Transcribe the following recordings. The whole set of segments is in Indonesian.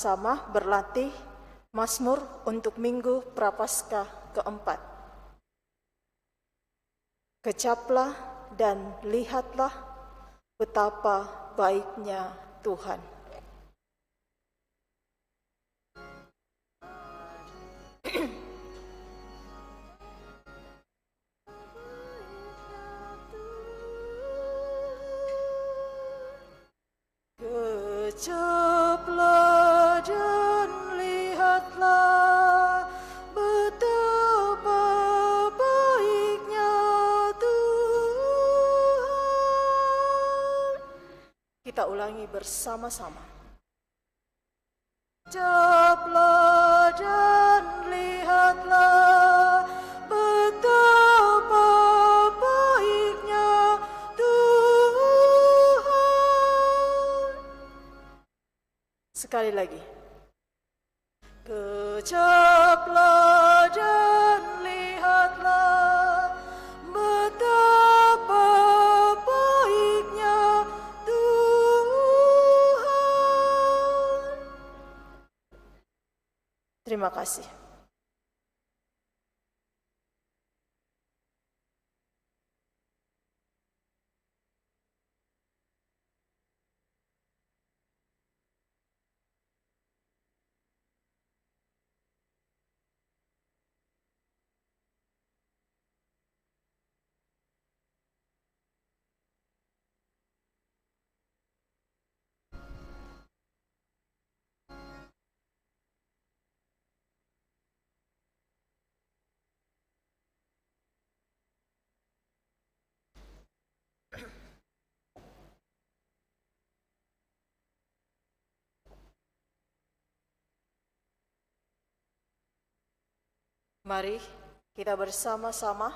Sama berlatih Mazmur untuk Minggu Prapaskah keempat. Kecaplah dan lihatlah betapa baiknya Tuhan. Kecaplah dan lihatlah betapa baiknya Tuhan. Kita ulangi bersama-sama. Kecaplah dan lihatlah betapa baiknya Tuhan. Sekali lagi. Kecaplah dan lihatlah betapa baiknya Tuhan. Terima kasih. Mari kita bersama-sama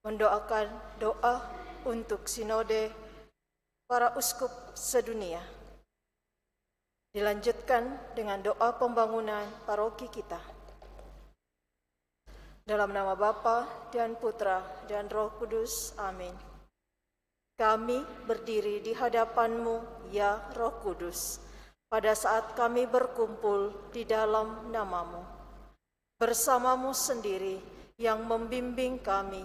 mendoakan doa untuk sinode para uskup sedunia. Dilanjutkan dengan doa pembangunan paroki kita. Dalam nama Bapa dan Putra dan Roh Kudus. Amin. Kami berdiri di hadapan-Mu, ya Roh Kudus, pada saat kami berkumpul di dalam nama-Mu. Bersama-Mu sendiri yang membimbing kami,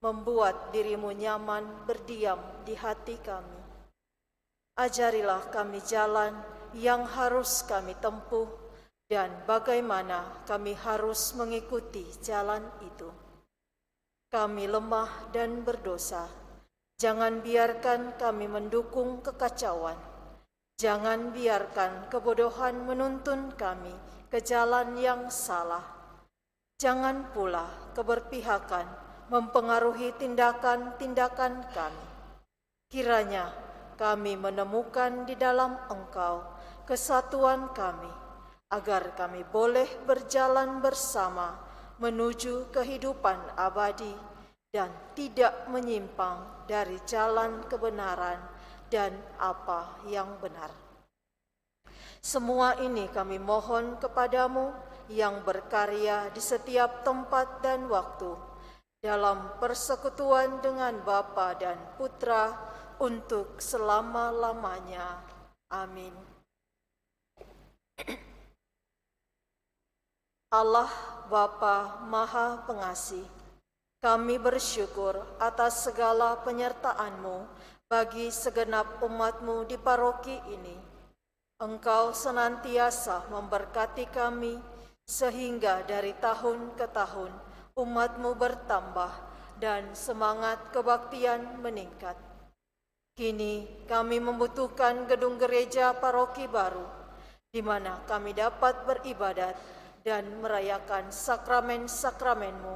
membuat diri-Mu nyaman berdiam di hati kami. Ajarilah kami jalan yang harus kami tempuh dan bagaimana kami harus mengikuti jalan itu. Kami lemah dan berdosa. Jangan biarkan kami mendukung kekacauan. Jangan biarkan kebodohan menuntun kami ke jalan yang salah. Jangan pula keberpihakan mempengaruhi tindakan-tindakan kami. Kiranya kami menemukan di dalam Engkau kesatuan kami, agar kami boleh berjalan bersama menuju kehidupan abadi dan tidak menyimpang dari jalan kebenaran dan apa yang benar. Semua ini kami mohon kepadamu yang berkarya di setiap tempat dan waktu, dalam persekutuan dengan Bapa dan Putra untuk selama-lamanya. Amin. Allah Bapa Maha Pengasih, kami bersyukur atas segala penyertaan-Mu bagi segenap umat-Mu di paroki ini. Engkau senantiasa memberkati kami, sehingga dari tahun ke tahun umat-Mu bertambah dan semangat kebaktian meningkat. Kini kami membutuhkan gedung gereja paroki baru, di mana kami dapat beribadat dan merayakan sakramen-sakramen-Mu,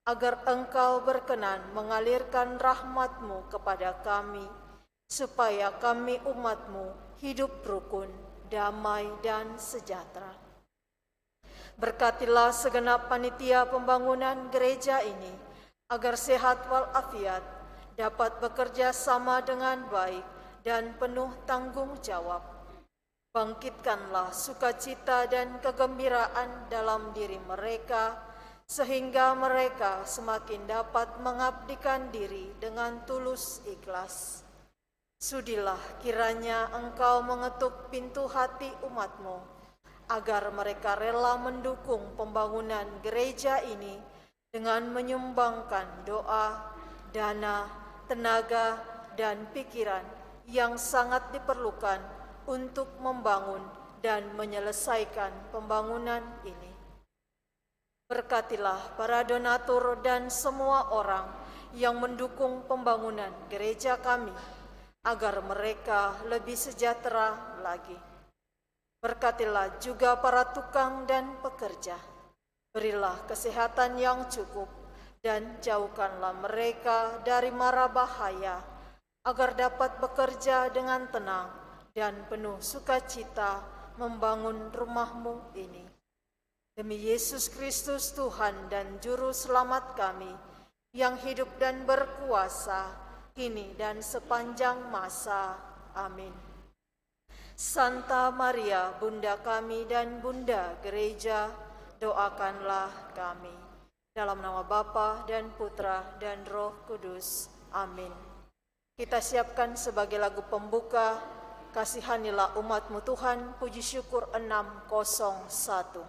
agar Engkau berkenan mengalirkan rahmat-Mu kepada kami, supaya kami umat-Mu hidup rukun, damai, dan sejahtera. Berkatilah segenap panitia pembangunan gereja ini, agar sehat walafiat, dapat bekerja sama dengan baik dan penuh tanggung jawab. Bangkitkanlah sukacita dan kegembiraan dalam diri mereka, sehingga mereka semakin dapat mengabdikan diri dengan tulus ikhlas. Sudilah kiranya Engkau mengetuk pintu hati umat-Mu, agar mereka rela mendukung pembangunan gereja ini dengan menyumbangkan doa, dana, tenaga, dan pikiran yang sangat diperlukan untuk membangun dan menyelesaikan pembangunan ini. Berkatilah para donatur dan semua orang yang mendukung pembangunan gereja kami, agar mereka lebih sejahtera lagi. Berkatilah juga para tukang dan pekerja. Berilah kesehatan yang cukup dan jauhkanlah mereka dari mara bahaya, agar dapat bekerja dengan tenang dan penuh sukacita membangun rumah-Mu ini. Demi Yesus Kristus Tuhan dan Juru Selamat kami, yang hidup dan berkuasa kini dan sepanjang masa. Amin. Santa Maria, Bunda kami dan Bunda Gereja, doakanlah kami. Dalam nama Bapa dan Putra dan Roh Kudus. Amin. Kita siapkan sebagai lagu pembuka, Kasihanilah Umat-Mu Tuhan, puji syukur 601.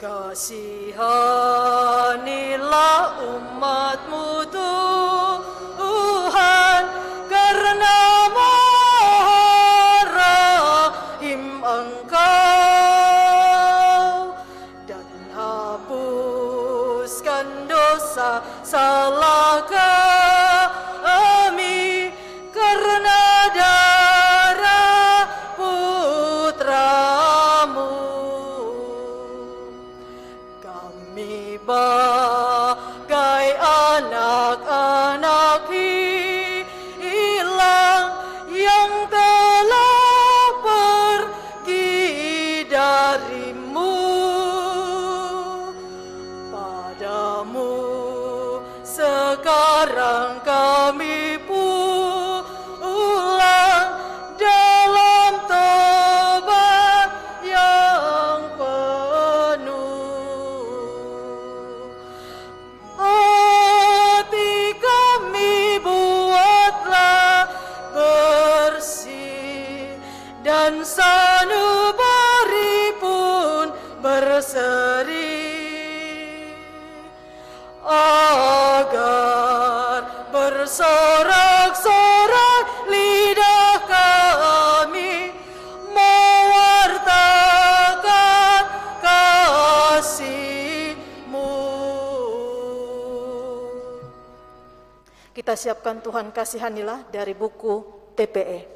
Kasihanilah umat-Mu Tuhan, karena Maha Rahim Engkau, dan hapuskan dosa salah kami, karena darah Putra-Mu. Bagai anak-anak hilang yang telah pergi dari-Mu, padamu sekarang kami pulang dalam tobat yang penuh. Hati kami buatlah bersih, dan sanubari pun berseri, agar bersorak-sorak lidah kami mewartakan kasih-Mu. Kita siapkan Tuhan kasihanilah dari buku TPE.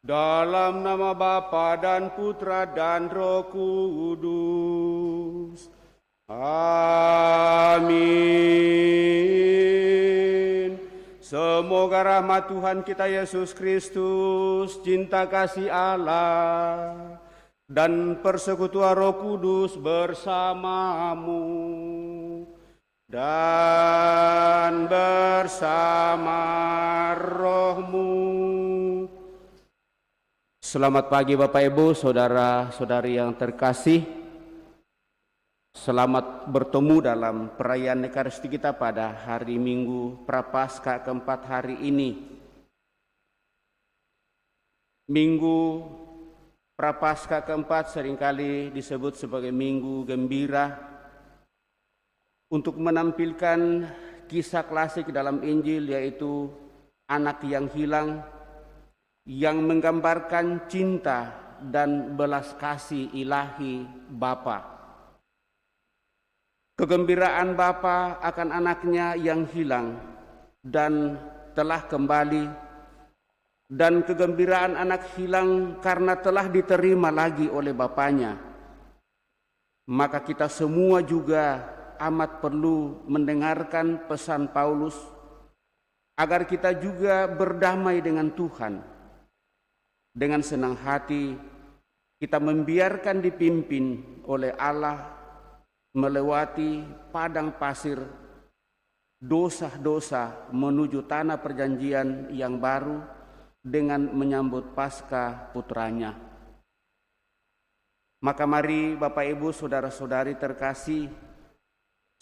Dalam nama Bapa dan Putra dan Roh Kudus. Amin. Semoga rahmat Tuhan kita Yesus Kristus, cinta kasih Allah, dan persekutuan Roh Kudus bersamamu dan bersama rohmu. Selamat pagi Bapak Ibu, saudara-saudari yang terkasih. Selamat bertemu dalam perayaan Ekaristi kita pada hari Minggu Prapaskah keempat hari ini. Minggu Prapaskah keempat seringkali disebut sebagai Minggu Gembira, untuk menampilkan kisah klasik dalam Injil, yaitu anak yang hilang, yang menggambarkan cinta dan belas kasih ilahi Bapa. Kegembiraan Bapa akan anaknya yang hilang dan telah kembali, dan kegembiraan anak hilang karena telah diterima lagi oleh Bapanya. Maka kita semua juga amat perlu mendengarkan pesan Paulus agar kita juga berdamai dengan Tuhan. Dengan senang hati kita membiarkan dipimpin oleh Allah melewati padang pasir dosa-dosa menuju tanah perjanjian yang baru dengan menyambut Paskah putranya. Maka mari Bapak Ibu, saudara-saudari terkasih,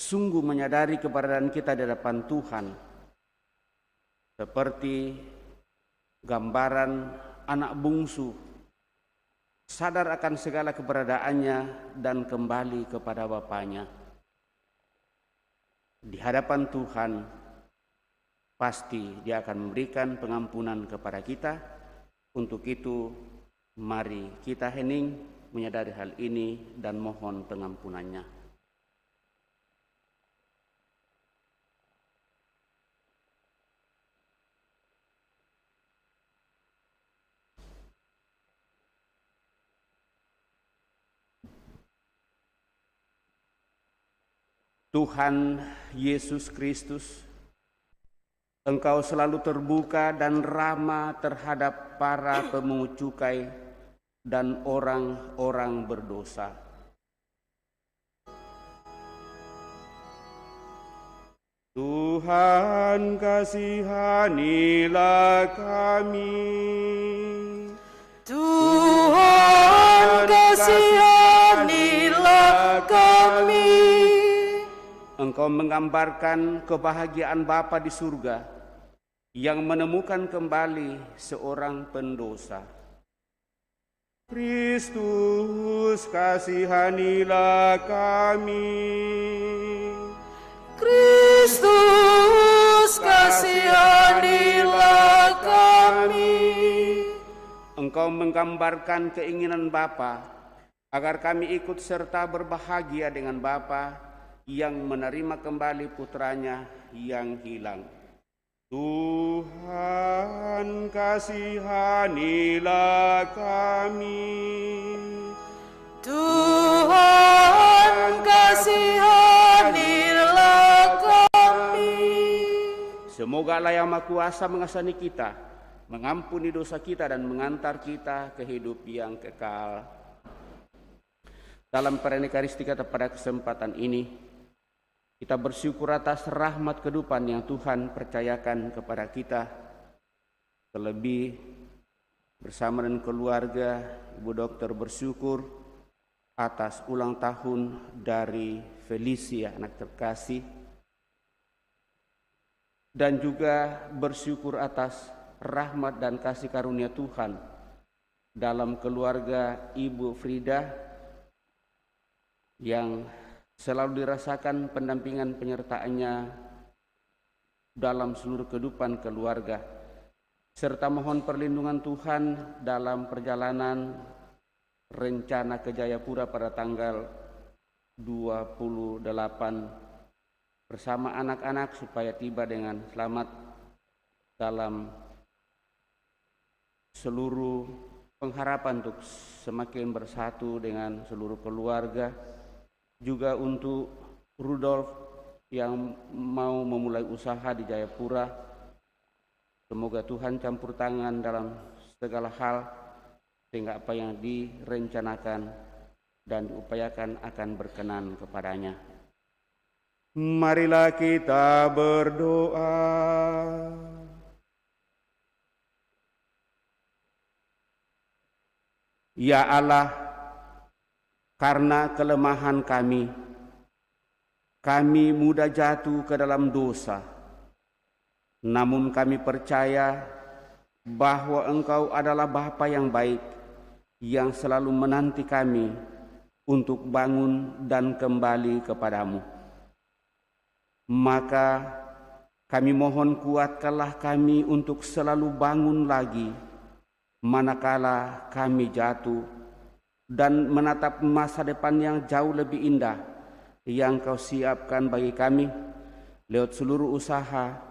sungguh menyadari keberadaan kita di hadapan Tuhan, seperti gambaran anak bungsu, sadar akan segala keberadaannya dan kembali kepada Bapanya. Di hadapan Tuhan, pasti Dia akan memberikan pengampunan kepada kita. Untuk itu, mari kita hening menyadari hal ini dan mohon pengampunannya. Tuhan Yesus Kristus, Engkau selalu terbuka dan ramah terhadap para pemungut cukai dan orang-orang berdosa. Tuhan, kasihanilah kami. Tuhan, kasihanilah kami. Engkau menggambarkan kebahagiaan Bapa di surga yang menemukan kembali seorang pendosa. Kristus, kasihanilah kami. Kristus, kasihanilah kami. Engkau menggambarkan keinginan Bapa agar kami ikut serta berbahagia dengan Bapa yang menerima kembali putranya yang hilang. Tuhan, kasihanilah kami. Tuhan, kasihanilah kami. Semoga Allah yang Maha Kuasa mengasani kita, mengampuni dosa kita dan mengantar kita ke hidup yang kekal. Dalam perayaan Ekaristi kita pada kesempatan ini, kita bersyukur atas rahmat kehidupan yang Tuhan percayakan kepada kita. Terlebih bersama dengan keluarga, Ibu Dokter bersyukur atas ulang tahun dari Felicia, anak terkasih. Dan juga bersyukur atas rahmat dan kasih karunia Tuhan dalam keluarga Ibu Frida yang selalu dirasakan pendampingan penyertaannya dalam seluruh kehidupan keluarga, serta mohon perlindungan Tuhan dalam perjalanan rencana ke Jayapura pada tanggal 28 bersama anak-anak supaya tiba dengan selamat dalam seluruh pengharapan untuk semakin bersatu dengan seluruh keluarga, juga untuk Rudolf yang mau memulai usaha di Jayapura. Semoga Tuhan campur tangan dalam segala hal sehingga apa yang direncanakan dan diupayakan akan berkenan kepadanya. Marilah kita berdoa. Ya Allah, karena kelemahan kami mudah jatuh ke dalam dosa. Namun kami percaya bahwa Engkau adalah Bapa yang baik, yang selalu menanti kami untuk bangun dan kembali kepadamu. Maka kami mohon kuatkanlah kami untuk selalu bangun lagi manakala kami jatuh dan menatap masa depan yang jauh lebih indah yang Kau siapkan bagi kami lewat seluruh usaha,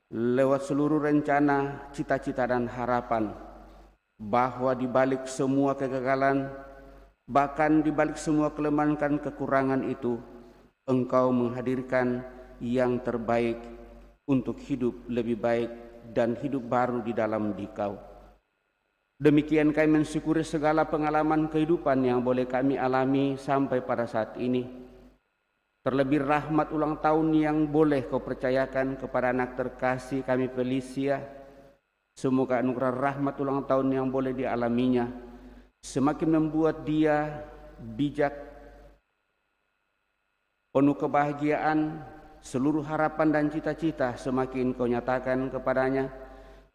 lewat seluruh rencana, cita-cita dan harapan, bahwa di balik semua kegagalan, bahkan di balik semua kelemahan dan kekurangan itu, Engkau menghadirkan yang terbaik untuk hidup lebih baik dan hidup baru di dalam Dikau. Demikian kami mensyukuri segala pengalaman kehidupan yang boleh kami alami sampai pada saat ini. Terlebih rahmat ulang tahun yang boleh Kau percayakan kepada anak terkasih kami Felicia. Semoga anugerah rahmat ulang tahun yang boleh dialaminya semakin membuat dia bijak, penuh kebahagiaan, seluruh harapan dan cita-cita semakin Kau nyatakan kepadanya,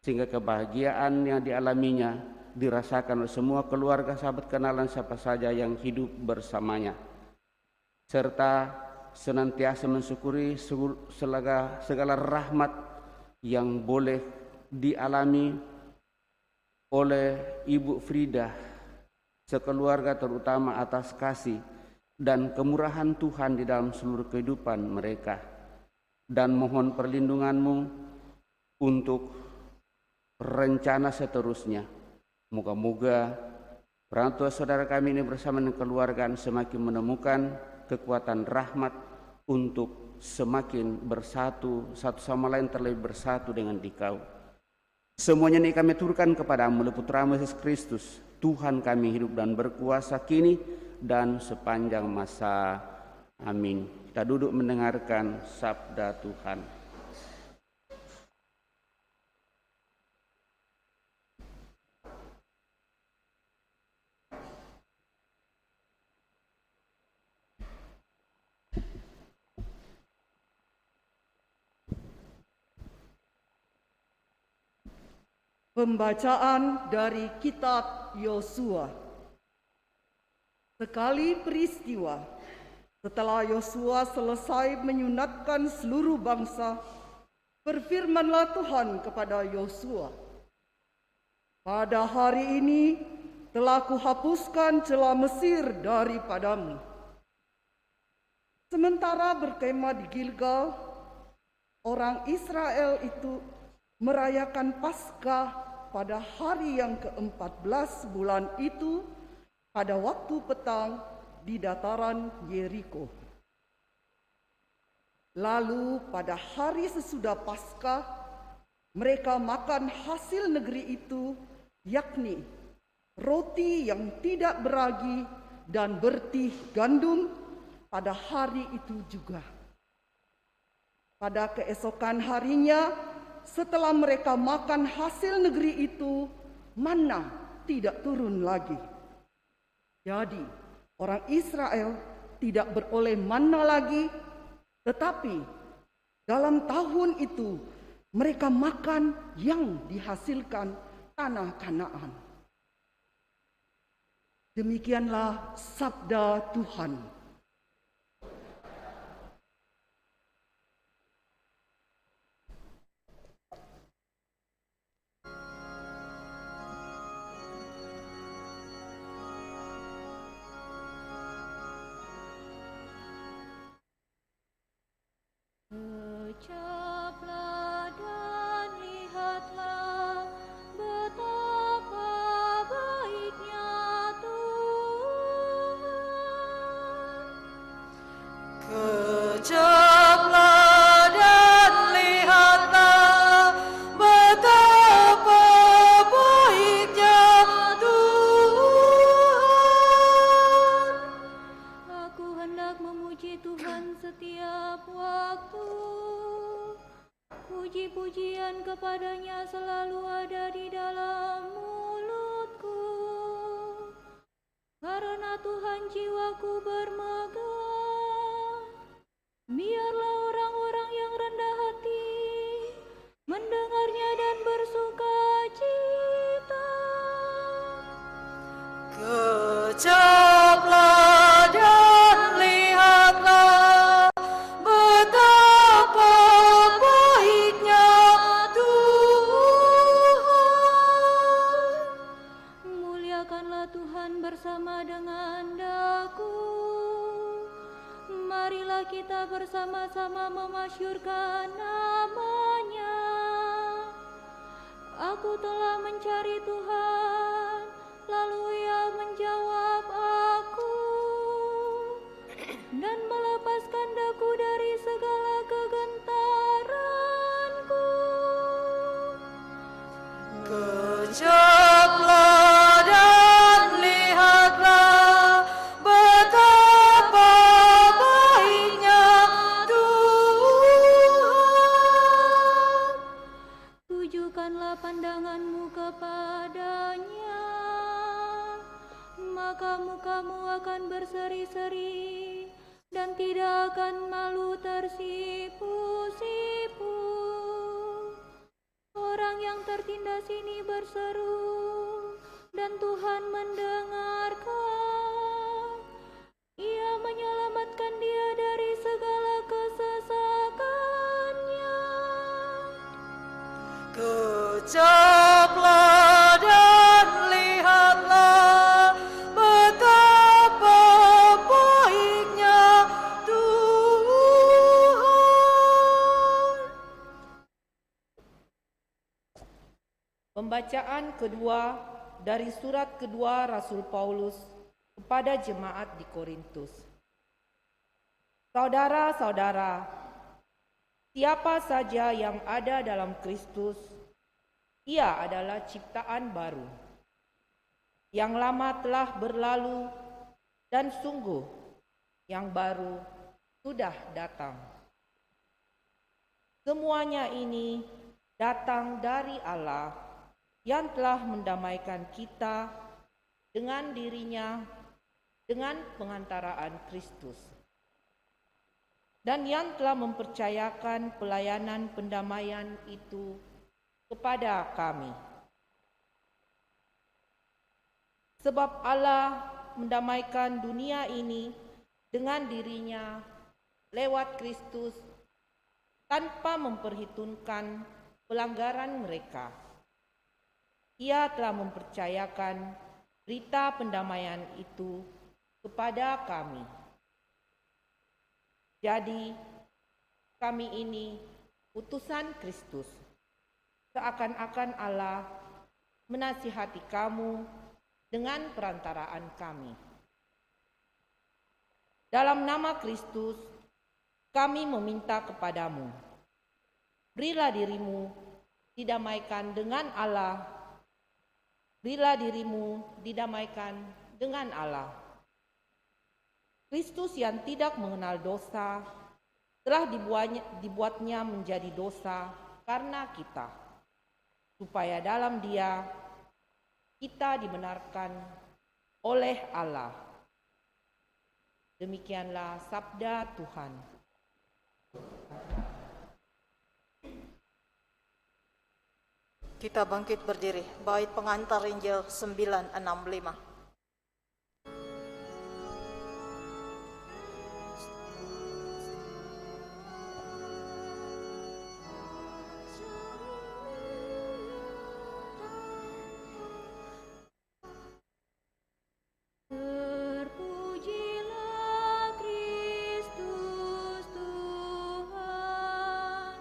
sehingga kebahagiaan yang dialaminya dirasakan oleh semua keluarga, sahabat, kenalan siapa saja yang hidup bersamanya, serta senantiasa mensyukuri segala rahmat yang boleh dialami oleh Ibu Frida sekeluarga, terutama atas kasih dan kemurahan Tuhan di dalam seluruh kehidupan mereka. Dan mohon perlindungan-Mu untuk rencana seterusnya. Moga-moga orang tua saudara kami ini bersama dengan keluarga semakin menemukan kekuatan rahmat untuk semakin bersatu satu sama lain, terlebih bersatu dengan Dikau. Semuanya ini kami turunkan kepadamu oleh Putra-Mu Yesus Kristus, Tuhan kami, hidup dan berkuasa kini dan sepanjang masa. Amin. Kita duduk mendengarkan sabda Tuhan. Pembacaan dari kitab Yosua. Sekali peristiwa, setelah Yosua selesai menyunatkan seluruh bangsa, berfirmanlah Tuhan kepada Yosua, "Pada hari ini telah kuhapuskan celah Mesir daripadamu." Sementara berkemah di Gilgal, orang Israel itu merayakan Paskah pada hari yang ke-14 bulan itu pada waktu petang di dataran Yeriko. Lalu pada hari sesudah Paskah mereka makan hasil negeri itu, yakni roti yang tidak beragi dan bertih gandum pada hari itu juga. Pada keesokan harinya, setelah mereka makan hasil negeri itu, manna tidak turun lagi. Jadi orang Israel tidak beroleh manna lagi, tetapi dalam tahun itu mereka makan yang dihasilkan tanah Kanaan. Demikianlah sabda Tuhan. Ucaplah dan lihatlah betapa Kejaplah dan lihatlah betapa baiknya Tuhan. Aku hendak memuji Tuhan setiap waktu. Puji-pujian kepadanya selalu ada di dalam mulutku. Karena Tuhan jiwaku bermegah. Biarlah orang-orang yang rendah hati mendengarnya dan bersuka cita. Kejaplah dan lihatlah betapa baiknya Tuhan. Muliakanlah Tuhan bersama dengan daku. Marilah kita bersama-sama memasyurkan nama-Nya. Aku telah mencari Tuhan, lalu Ia menjawab aku dan melepaskan daku dari segala kegentaranku. Kejaplah dan lihatlah betapa baiknya Tuhan. Tujukanlah pandanganmu kepadanya, maka mukamu akan berseri-seri dan tidak akan malu tersipu-sipu. Orang yang tertindas ini berseru dan Tuhan mendengarkan. Ia menyelamatkan dia dari segala kesesakannya. Kejaplah dan lihatlah betapa baiknya Tuhan. Pembacaan kedua dari surat kedua Rasul Paulus kepada jemaat di Korintus. Saudara-saudara, siapa saja yang ada dalam Kristus, ia adalah ciptaan baru. Yang lama telah berlalu dan sungguh yang baru sudah datang. Semuanya ini datang dari Allah yang telah mendamaikan kita dengan dirinya dengan pengantaraan Kristus, dan yang telah mempercayakan pelayanan pendamaian itu kepada kami. Sebab Allah mendamaikan dunia ini dengan dirinya lewat Kristus tanpa memperhitungkan pelanggaran mereka. Ia telah mempercayakan berita pendamaian itu kepada kami. Jadi, kami ini utusan Kristus, seakan-akan Allah menasihati kamu dengan perantaraan kami. Dalam nama Kristus, kami meminta kepadamu, berilah dirimu didamaikan dengan Allah. Berilah dirimu didamaikan dengan Allah. Kristus yang tidak mengenal dosa telah dibuatnya menjadi dosa karena kita, supaya dalam Dia kita dibenarkan oleh Allah. Demikianlah sabda Tuhan. Kita bangkit berdiri, bait pengantar Injil 965. Terpujilah Kristus Tuhan,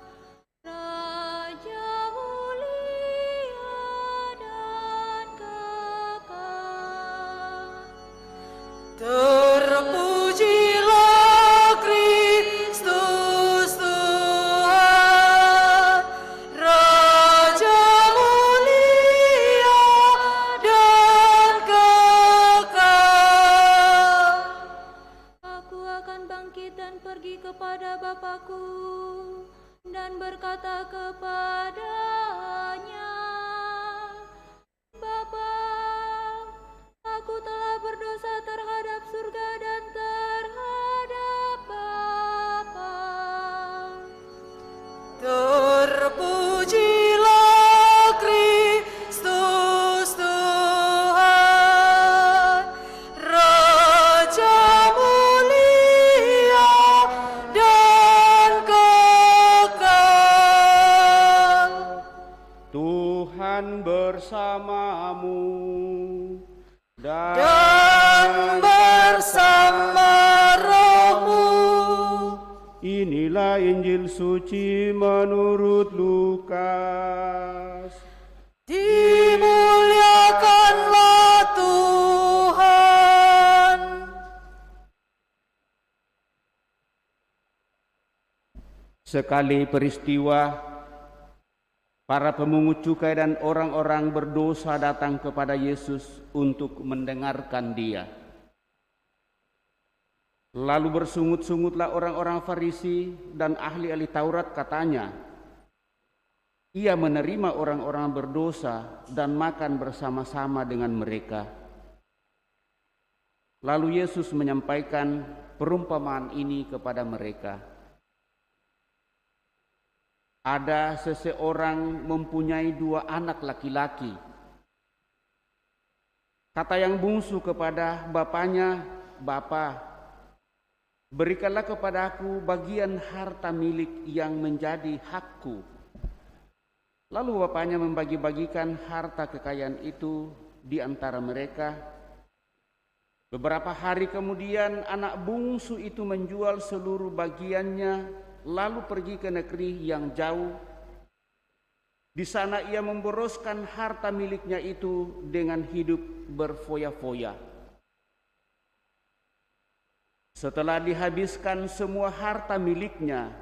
Raja mulia dan kekal. bangkit dan pergi kepada bapakku dan berkata kepadanya, Bapa, aku telah berdosa terhadap surga dan terhadap Bapa. Terpujilah Kristus Tuhan, Raja mulia dan kekal. Tuhan bersamamu Dan bersama rohmu. Inilah Injil suci menurut Lukas. Dimuliakanlah Tuhan. Sekali peristiwa, para pemungut cukai dan orang-orang berdosa datang kepada Yesus untuk mendengarkan Dia. Lalu bersungut-sungutlah orang-orang Farisi dan ahli-ahli Taurat, katanya, Ia menerima orang-orang berdosa dan makan bersama-sama dengan mereka. Lalu Yesus menyampaikan perumpamaan ini kepada mereka. Ada seseorang mempunyai 2 anak laki-laki. Kata yang bungsu kepada bapaknya, Bapa, berikanlah kepadaku bagian harta milik yang menjadi hakku. Lalu bapaknya membagi-bagikan harta kekayaan itu di antara mereka. Beberapa hari kemudian anak bungsu itu menjual seluruh bagiannya, lalu pergi ke negeri yang jauh. Di sana ia memboroskan harta miliknya itu dengan hidup berfoya-foya. Setelah dihabiskan semua harta miliknya,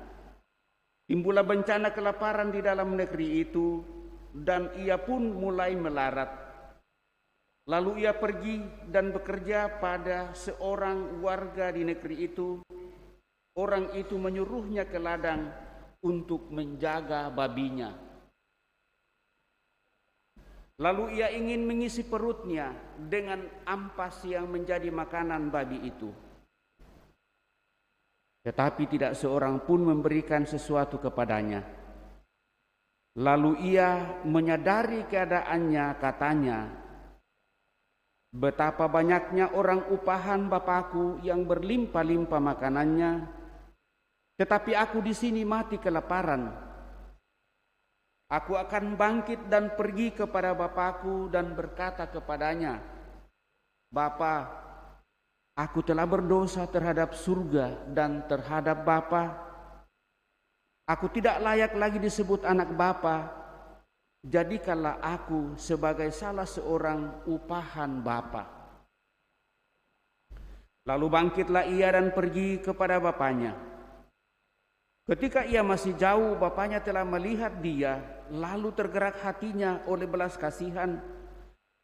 timbullah bencana kelaparan di dalam negeri itu, dan ia pun mulai melarat. Lalu ia pergi dan bekerja pada seorang warga di negeri itu. Orang itu menyuruhnya ke ladang untuk menjaga babinya. Lalu ia ingin mengisi perutnya dengan ampas yang menjadi makanan babi itu. Tetapi tidak seorang pun memberikan sesuatu kepadanya. Lalu ia menyadari keadaannya, katanya, betapa banyaknya orang upahan Bapakku yang berlimpah-limpah makanannya, tetapi aku di sini mati kelaparan. Aku akan bangkit dan pergi kepada Bapakku dan berkata kepadanya, Bapa, aku telah berdosa terhadap surga dan terhadap Bapa. Aku tidak layak lagi disebut anak Bapa. Jadikanlah aku sebagai salah seorang upahan Bapa. Lalu bangkitlah ia dan pergi kepada bapaknya. Ketika ia masih jauh, bapaknya telah melihat dia, lalu tergerak hatinya oleh belas kasihan.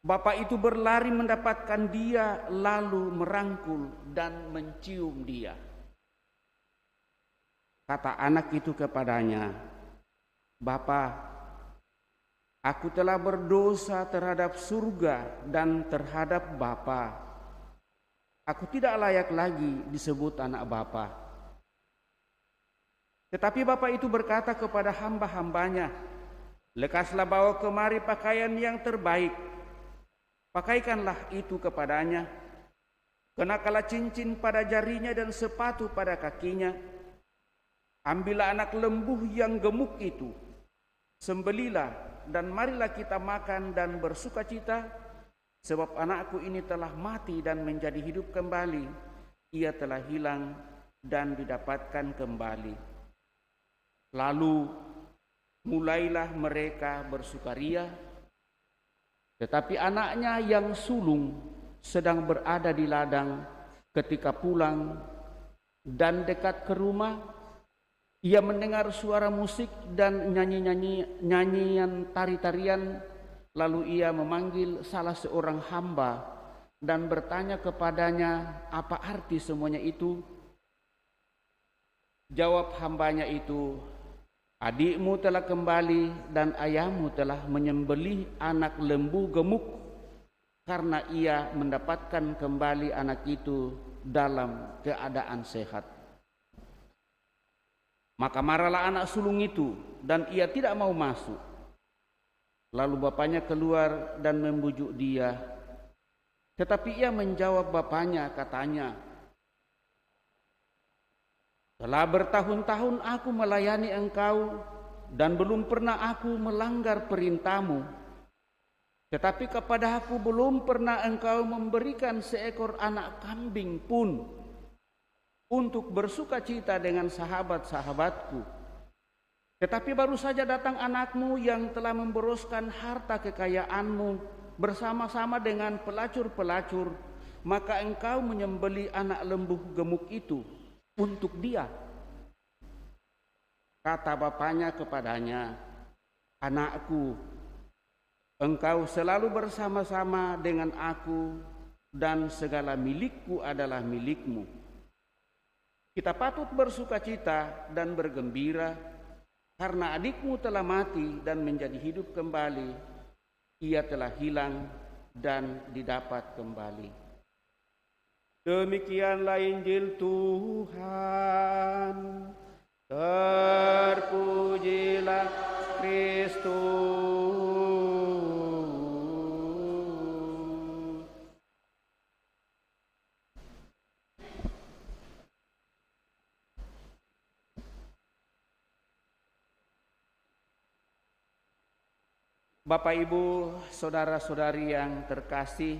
Bapak itu berlari mendapatkan dia, lalu merangkul dan mencium dia. Kata anak itu kepadanya, Bapa, aku telah berdosa terhadap surga dan terhadap Bapa. Aku tidak layak lagi disebut anak Bapa. Tetapi Bapa itu berkata kepada hamba-hambanya, lekaslah bawa kemari pakaian yang terbaik. Pakaikanlah itu kepadanya. Kenakanlah cincin pada jarinya dan sepatu pada kakinya. Ambillah anak lembu yang gemuk itu. Sembelilah dan marilah kita makan dan bersukacita, sebab anakku ini telah mati dan menjadi hidup kembali. Ia telah hilang dan didapatkan kembali. Lalu mulailah mereka bersukaria, tetapi anaknya yang sulung sedang berada di ladang. Ketika pulang dan dekat ke rumah, ia mendengar suara musik dan nyanyian tari-tarian. Lalu ia memanggil salah seorang hamba dan bertanya kepadanya apa arti semuanya itu. Jawab hambanya itu, adikmu telah kembali dan ayahmu telah menyembelih anak lembu gemuk karena ia mendapatkan kembali anak itu dalam keadaan sehat. Maka marahlah anak sulung itu dan ia tidak mau masuk. Lalu bapaknya keluar dan membujuk dia. Tetapi ia menjawab bapaknya, katanya, telah bertahun-tahun aku melayani engkau dan belum pernah aku melanggar perintahmu. Tetapi kepada aku belum pernah engkau memberikan seekor anak kambing pun untuk bersukacita dengan sahabat-sahabatku. Tetapi baru saja datang anakmu yang telah memboroskan harta kekayaanmu bersama-sama dengan pelacur-pelacur, maka engkau menyembelih anak lembu gemuk itu untuk dia. Kata bapaknya kepadanya, anakku, engkau selalu bersama-sama dengan aku dan segala milikku adalah milikmu. Kita patut bersukacita dan bergembira karena adikmu telah mati dan menjadi hidup kembali. Ia telah hilang dan didapat kembali. Demikianlah Injil Tuhan. Terpujilah Kristus. Bapak, Ibu, saudara-saudari yang terkasih,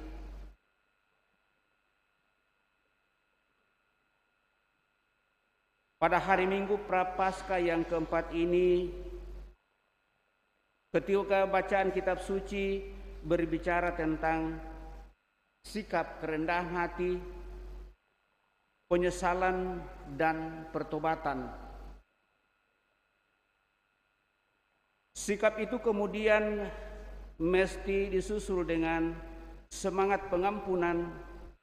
pada hari Minggu Prapaskah yang keempat ini, ketika bacaan kitab suci berbicara tentang sikap kerendahan hati, penyesalan dan pertobatan. Sikap itu kemudian mesti disusul dengan semangat pengampunan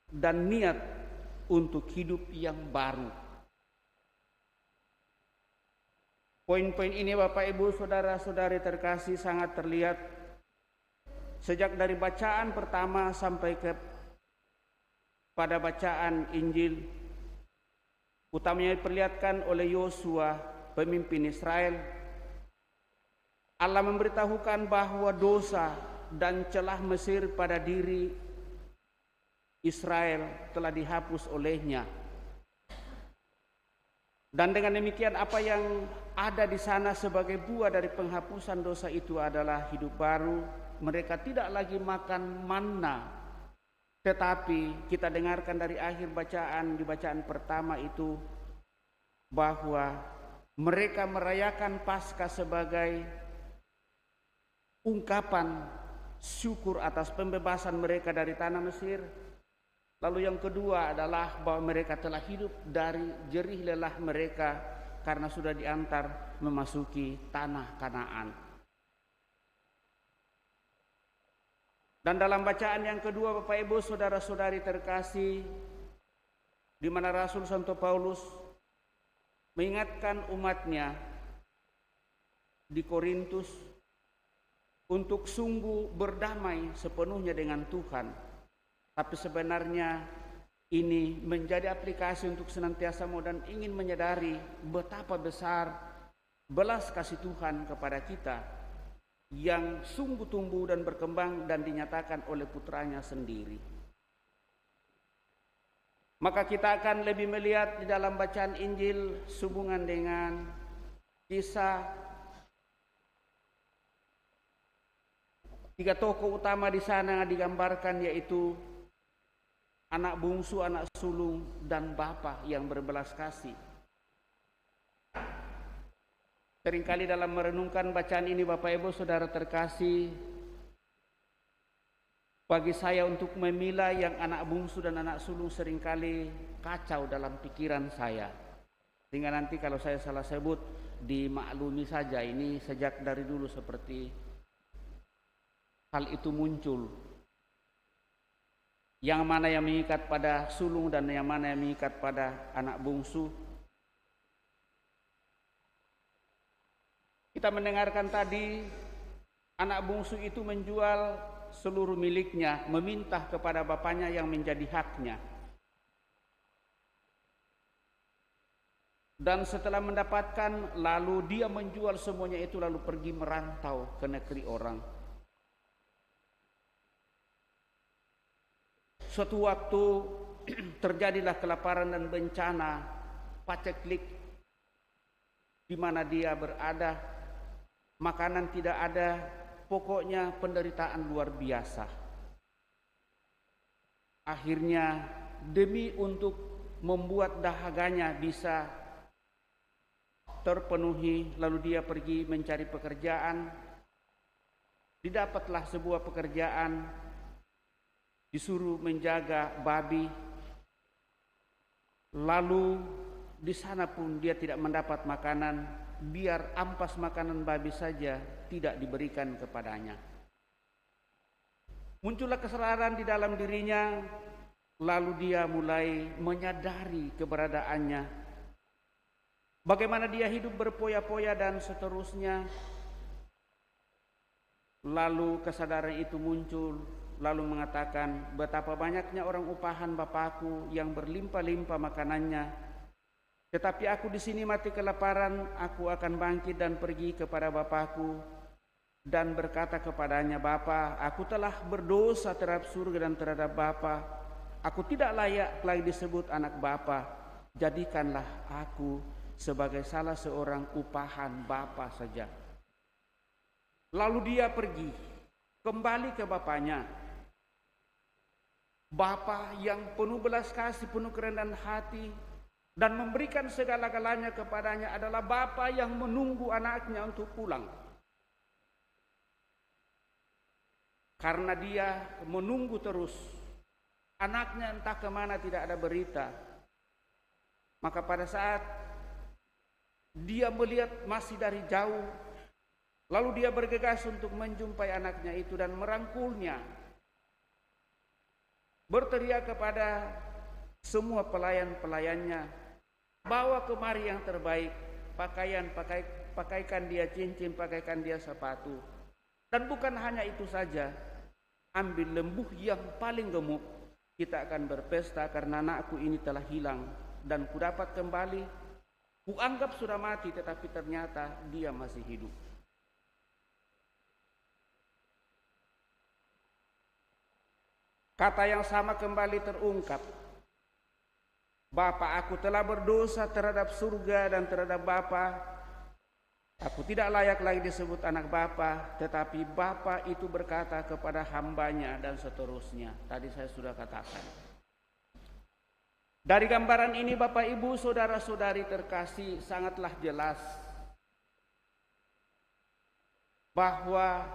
dan niat untuk hidup yang baru. Poin-poin ini Bapak Ibu saudara-saudari terkasih sangat terlihat sejak dari bacaan pertama sampai pada bacaan Injil, utamanya diperlihatkan oleh Yosua, pemimpin Israel. Allah memberitahukan bahwa dosa dan celah Mesir pada diri Israel telah dihapus olehnya. Dan dengan demikian apa yang ada di sana sebagai buah dari penghapusan dosa itu adalah hidup baru. Mereka tidak lagi makan manna. Tetapi kita dengarkan dari akhir bacaan, di bacaan pertama itu, bahwa mereka merayakan Paskah sebagai ungkapan syukur atas pembebasan mereka dari tanah Mesir. Lalu yang kedua adalah bahwa mereka telah hidup dari jerih lelah mereka karena sudah diantar memasuki tanah Kanaan. Dan dalam bacaan yang kedua Bapak Ibu saudara-saudari terkasih, di mana Rasul Santo Paulus mengingatkan umatnya di Korintus untuk sungguh berdamai sepenuhnya dengan Tuhan. Tapi sebenarnya ini menjadi aplikasi untuk senantiasa mau dan ingin menyadari betapa besar belas kasih Tuhan kepada kita yang sungguh tumbuh dan berkembang dan dinyatakan oleh putranya sendiri. Maka kita akan lebih melihat di dalam bacaan Injil sehubungan dengan kisah tiga tokoh utama di sana yang digambarkan, yaitu anak bungsu, anak sulung, dan bapa yang berbelas kasih. Seringkali dalam merenungkan bacaan ini Bapak Ibu Saudara terkasih, bagi saya untuk memilah yang anak bungsu dan anak sulung seringkali kacau dalam pikiran saya. Sehingga nanti kalau saya salah sebut dimaklumi saja, ini sejak dari dulu seperti hal itu muncul. Yang mana yang mengikat pada sulung dan yang mana yang mengikat pada anak bungsu. Kita mendengarkan tadi anak bungsu itu menjual seluruh miliknya, meminta kepada bapaknya yang menjadi haknya. Dan setelah mendapatkan, lalu dia menjual semuanya itu, lalu pergi merantau ke negeri orang. Suatu waktu terjadilah kelaparan dan bencana paceklik di mana dia berada. Makanan tidak ada, pokoknya penderitaan luar biasa. Akhirnya demi untuk membuat dahaganya bisa terpenuhi, lalu dia pergi mencari pekerjaan. Didapatlah sebuah pekerjaan, disuruh menjaga babi. Lalu di sana pun dia tidak mendapat makanan, biar ampas makanan babi saja tidak diberikan kepadanya. Muncullah kesadaran di dalam dirinya, lalu dia mulai menyadari keberadaannya. Bagaimana dia hidup berpoya-poya dan seterusnya. Lalu kesadaran itu muncul, lalu mengatakan, betapa banyaknya orang upahan Bapakku yang berlimpah-limpah makanannya. Tetapi aku di sini mati kelaparan, aku akan bangkit dan pergi kepada Bapakku dan berkata kepadanya, Bapa, aku telah berdosa terhadap surga dan terhadap Bapa. Aku tidak layak lagi disebut anak Bapa. Jadikanlah aku sebagai salah seorang upahan Bapa saja. Lalu dia pergi kembali ke bapaknya. Bapa yang penuh belas kasih, penuh kerendahan hati, dan memberikan segala-galanya kepadanya adalah bapa yang menunggu anaknya untuk pulang. Karena dia menunggu terus, anaknya entah kemana tidak ada berita. Maka pada saat dia melihat masih dari jauh, lalu dia bergegas untuk menjumpai anaknya itu dan merangkulnya. Berteriak kepada semua pelayan-pelayannya, bawa kemari yang terbaik, pakaikan dia cincin, pakaikan dia sepatu. Dan bukan hanya itu saja, ambil lembu yang paling gemuk, kita akan berpesta karena anakku ini telah hilang dan ku dapat kembali. Kuanggap sudah mati, tetapi ternyata dia masih hidup. Kata yang sama kembali terungkap. Bapa, aku telah berdosa terhadap surga dan terhadap Bapa. Aku tidak layak lagi disebut anak Bapa, tetapi Bapa itu berkata kepada hambanya dan seterusnya. Tadi saya sudah katakan. Dari gambaran ini Bapak Ibu Saudara-saudari terkasih sangatlah jelas bahwa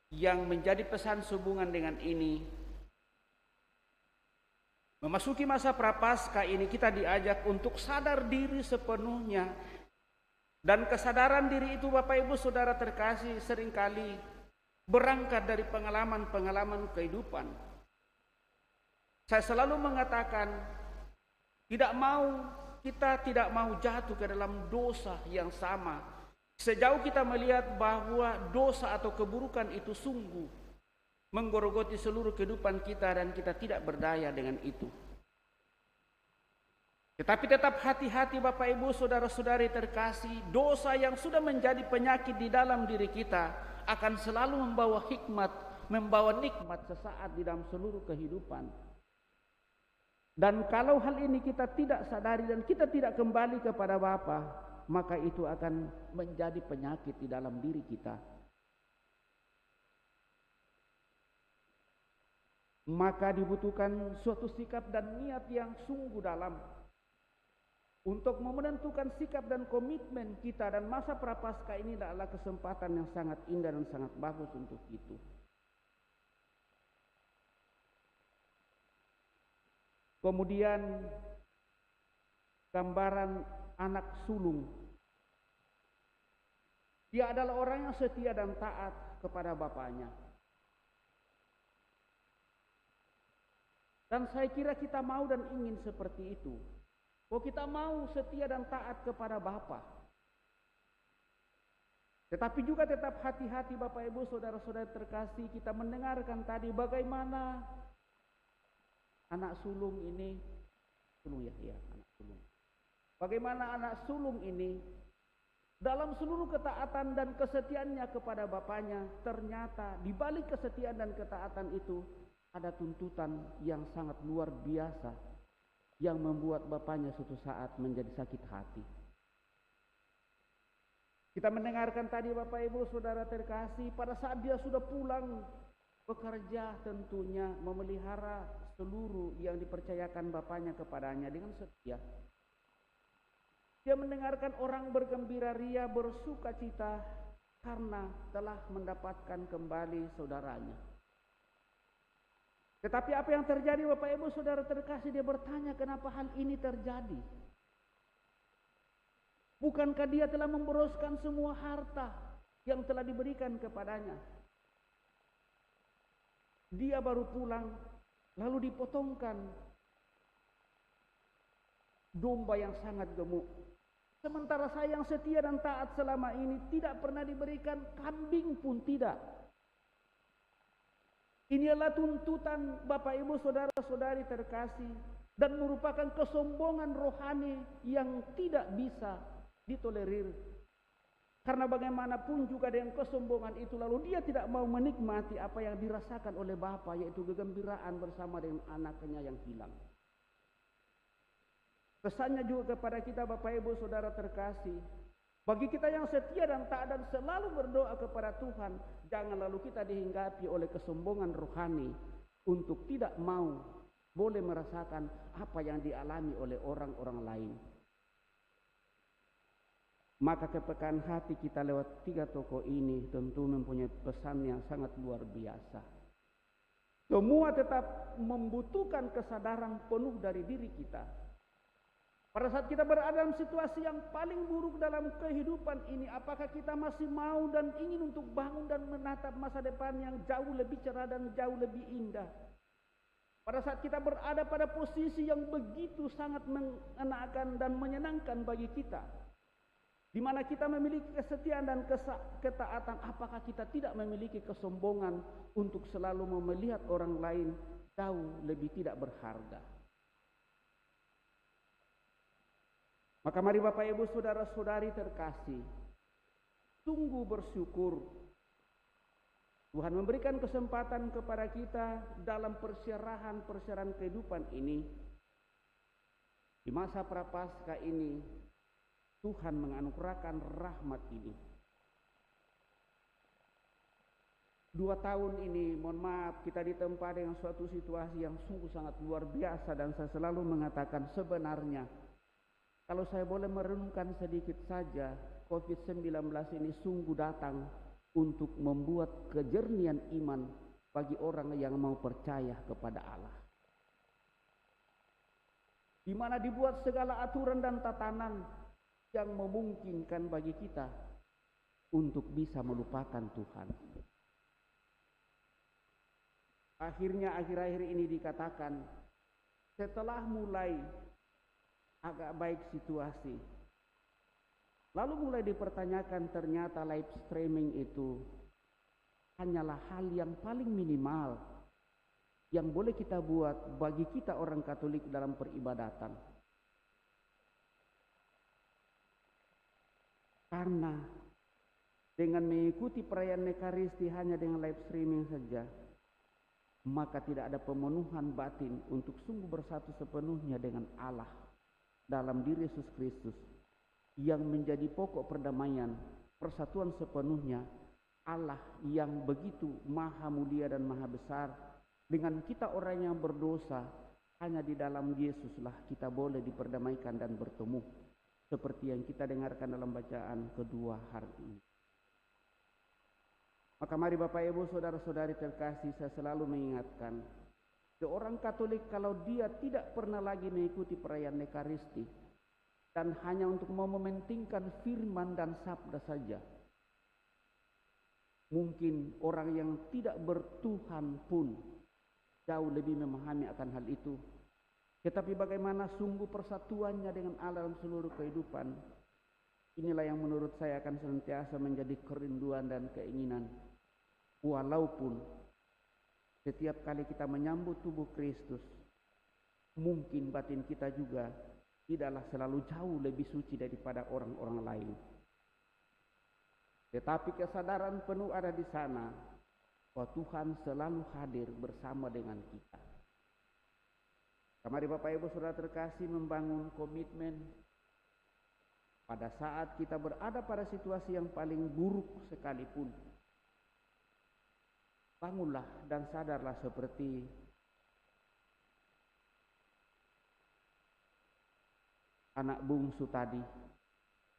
yang menjadi pesan sehubungan dengan ini, memasuki masa prapaskah ini kita diajak untuk sadar diri sepenuhnya. Dan kesadaran diri itu Bapak Ibu Saudara terkasih seringkali berangkat dari pengalaman-pengalaman kehidupan. Saya selalu mengatakan, kita tidak mau jatuh ke dalam dosa yang sama. Sejauh kita melihat bahwa dosa atau keburukan itu sungguh menggerogoti seluruh kehidupan kita dan kita tidak berdaya dengan itu. Tetapi tetap hati-hati Bapak Ibu Saudara-saudari terkasih, dosa yang sudah menjadi penyakit di dalam diri kita akan selalu membawa hikmat, membawa nikmat sesaat di dalam seluruh kehidupan. Dan kalau hal ini kita tidak sadari dan kita tidak kembali kepada Bapa, maka itu akan menjadi penyakit di dalam diri kita. Maka dibutuhkan suatu sikap dan niat yang sungguh dalam untuk menentukan sikap dan komitmen kita, dan masa prapaskah ini adalah kesempatan yang sangat indah dan sangat bagus untuk itu. Kemudian gambaran anak sulung. Dia adalah orang yang setia dan taat kepada bapaknya. Dan saya kira kita mau dan ingin seperti itu. Kalau kita mau setia dan taat kepada Bapa, Tetapi juga tetap hati-hati Bapak Ibu Saudara-saudara terkasih, kita mendengarkan tadi bagaimana anak sulung ini, anak sulung. Bagaimana anak sulung ini dalam seluruh ketaatan dan kesetiaannya kepada bapaknya, ternyata di balik kesetiaan dan ketaatan itu ada tuntutan yang sangat luar biasa yang membuat bapaknya suatu saat menjadi sakit hati. Kita mendengarkan tadi Bapak Ibu Saudara terkasih, pada saat dia sudah pulang bekerja tentunya memelihara seluruh yang dipercayakan bapaknya kepadanya dengan setia. Dia mendengarkan orang bergembira ria, bersuka cita karena telah mendapatkan kembali saudaranya. Tetapi apa yang terjadi Bapak Ibu Saudara terkasih, dia bertanya kenapa hal ini terjadi. Bukankah dia telah memboroskan semua harta yang telah diberikan kepadanya? Dia baru pulang, lalu dipotongkan domba yang sangat gemuk. Sementara saya yang setia dan taat selama ini tidak pernah diberikan kambing pun tidak. Ini adalah tuntutan Bapak Ibu Saudara-saudari terkasih dan merupakan kesombongan rohani yang tidak bisa ditolerir. Karena bagaimanapun juga dengan kesombongan itu lalu dia tidak mau menikmati apa yang dirasakan oleh Bapa, yaitu kegembiraan bersama dengan anaknya yang hilang. Pesannya juga kepada kita Bapak Ibu Saudara terkasih, bagi kita yang setia dan taat dan selalu berdoa kepada Tuhan, jangan lalu kita dihinggapi oleh kesombongan rohani untuk tidak mau boleh merasakan apa yang dialami oleh orang-orang lain. Maka kepekaan hati kita lewat 3 tokoh ini tentu mempunyai pesan yang sangat luar biasa. Semua tetap membutuhkan kesadaran penuh dari diri kita. Pada saat kita berada dalam situasi yang paling buruk dalam kehidupan ini, apakah kita masih mau dan ingin untuk bangun dan menatap masa depan yang jauh lebih cerah dan jauh lebih indah? Pada saat kita berada pada posisi yang begitu sangat mengenakan dan menyenangkan bagi kita, di mana kita memiliki kesetiaan dan ketaatan, apakah kita tidak memiliki kesombongan untuk selalu melihat orang lain jauh lebih tidak berharga? Maka mari Bapak Ibu Saudara-saudari terkasih, sungguh bersyukur Tuhan memberikan kesempatan kepada kita dalam persyarahan kehidupan ini. Di masa prapaskah ini Tuhan menganugerahkan rahmat ini. 2 tahun ini, mohon maaf, kita ditempa dengan suatu situasi yang sungguh sangat luar biasa, dan saya selalu mengatakan sebenarnya kalau saya boleh merenungkan sedikit saja, COVID-19 ini sungguh datang untuk membuat kejernihan iman bagi orang yang mau percaya kepada Allah. Di mana dibuat segala aturan dan tatanan yang memungkinkan bagi kita untuk bisa melupakan Tuhan. Akhirnya akhir-akhir ini dikatakan setelah mulai agak baik situasi, lalu mulai dipertanyakan ternyata live streaming itu hanyalah hal yang paling minimal yang boleh kita buat bagi kita orang Katolik dalam peribadatan. Karena dengan mengikuti perayaan Ekaristi hanya dengan live streaming saja, maka tidak ada pemenuhan batin untuk sungguh bersatu sepenuhnya dengan Allah dalam diri Yesus Kristus yang menjadi pokok perdamaian, persatuan sepenuhnya Allah yang begitu maha mulia dan maha besar dengan kita orang yang berdosa. Hanya di dalam Yesuslah kita boleh diperdamaikan dan bertemu. Seperti yang kita dengarkan dalam bacaan kedua hari ini. Maka mari Bapak Ibu Saudara-saudari terkasih, saya selalu mengingatkan, seorang Katolik kalau dia tidak pernah lagi mengikuti perayaan Ekaristi dan hanya untuk mementingkan firman dan sabda saja, mungkin orang yang tidak bertuhan pun jauh lebih memahami akan hal itu. Tetapi bagaimana sungguh persatuannya dengan Allah dalam seluruh kehidupan, inilah yang menurut saya akan senantiasa menjadi kerinduan dan keinginan. Walaupun setiap kali kita menyambut tubuh Kristus, mungkin batin kita juga tidaklah selalu jauh lebih suci daripada orang-orang lain. Tetapi kesadaran penuh ada di sana bahwa Tuhan selalu hadir bersama dengan kita. Mari Bapak Ibu Saudara terkasih membangun komitmen pada saat kita berada pada situasi yang paling buruk sekalipun. Bangunlah dan sadarlah seperti anak bungsu tadi.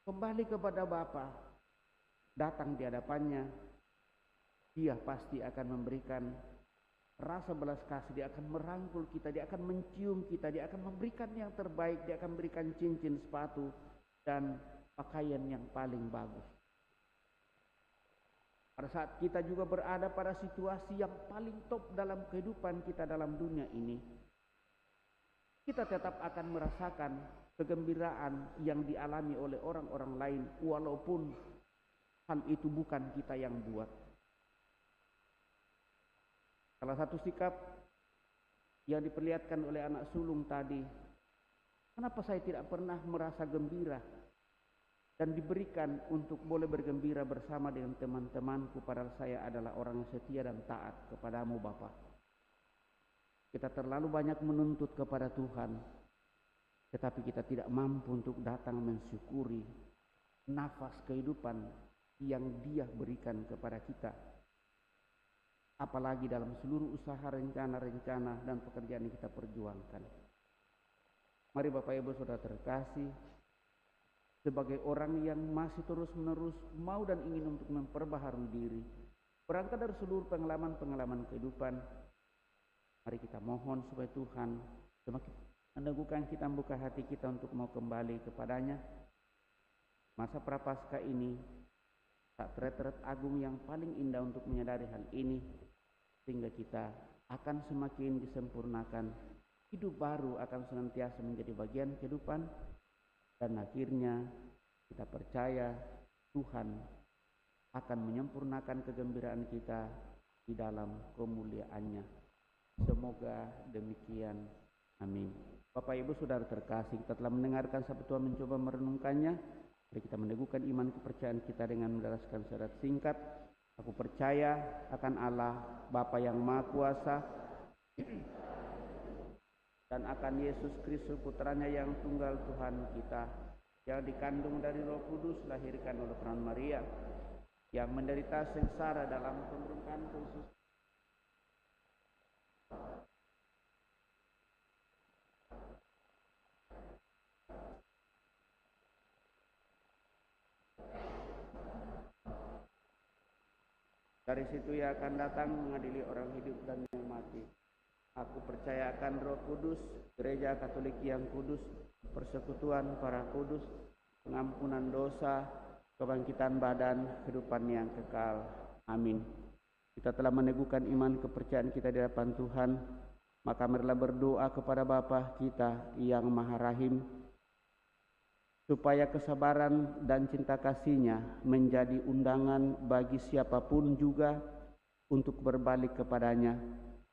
Kembali kepada Bapa. Datang di hadapannya, Dia pasti akan memberikan rasa belas kasih. Dia akan merangkul kita, Dia akan mencium kita, Dia akan memberikan yang terbaik, Dia akan memberikan cincin, sepatu, dan pakaian yang paling bagus. Pada saat kita juga berada pada situasi yang paling top dalam kehidupan kita dalam dunia ini, kita tetap akan merasakan kegembiraan yang dialami oleh orang-orang lain, walaupun hal itu bukan kita yang buat. Salah satu sikap yang diperlihatkan oleh anak sulung tadi, kenapa saya tidak pernah merasa gembira dan diberikan untuk boleh bergembira bersama dengan teman-temanku, padahal saya adalah orang yang setia dan taat kepadamu Bapa. Kita terlalu banyak menuntut kepada Tuhan, tetapi kita tidak mampu untuk datang mensyukuri nafas kehidupan yang Dia berikan kepada kita. Apalagi dalam seluruh usaha, rencana-rencana dan pekerjaan yang kita perjuangkan. Mari Bapak Ibu Saudara terkasih, sebagai orang yang masih terus-menerus mau dan ingin untuk memperbaharui diri, berangkat dari seluruh pengalaman-pengalaman kehidupan, mari kita mohon supaya Tuhan semakin meneguhkan kita, membuka hati kita untuk mau kembali kepadanya. Masa prapaskah ini saat retret agung yang paling indah untuk menyadari hal ini, sehingga kita akan semakin disempurnakan. Hidup baru akan senantiasa menjadi bagian kehidupan, dan akhirnya kita percaya Tuhan akan menyempurnakan kegembiraan kita di dalam kemuliaannya. Semoga demikian. Amin. Bapak Ibu Saudara terkasih, kita telah mendengarkan sabda Tuhan, mencoba merenungkannya. Mari kita meneguhkan iman kepercayaan kita dengan menderaskan syarat singkat. Aku percaya akan Allah Bapa yang Maha Kuasa dan akan Yesus Kristus Putranya yang tunggal Tuhan kita, yang dikandung dari Roh Kudus, lahirkan oleh peran Maria, yang menderita sengsara dalam pemerintahan khusus dari situ Ia akan datang mengadili orang hidup dan yang mati. Aku percaya akan Roh Kudus, Gereja Katolik yang kudus, persekutuan para kudus, pengampunan dosa, kebangkitan badan, kehidupan yang kekal. Amin. Kita telah meneguhkan iman kepercayaan kita di hadapan Tuhan, maka marilah berdoa kepada Bapa kita yang Maha Rahim, supaya kesabaran dan cinta kasih-Nya menjadi undangan bagi siapapun juga untuk berbalik kepadanya,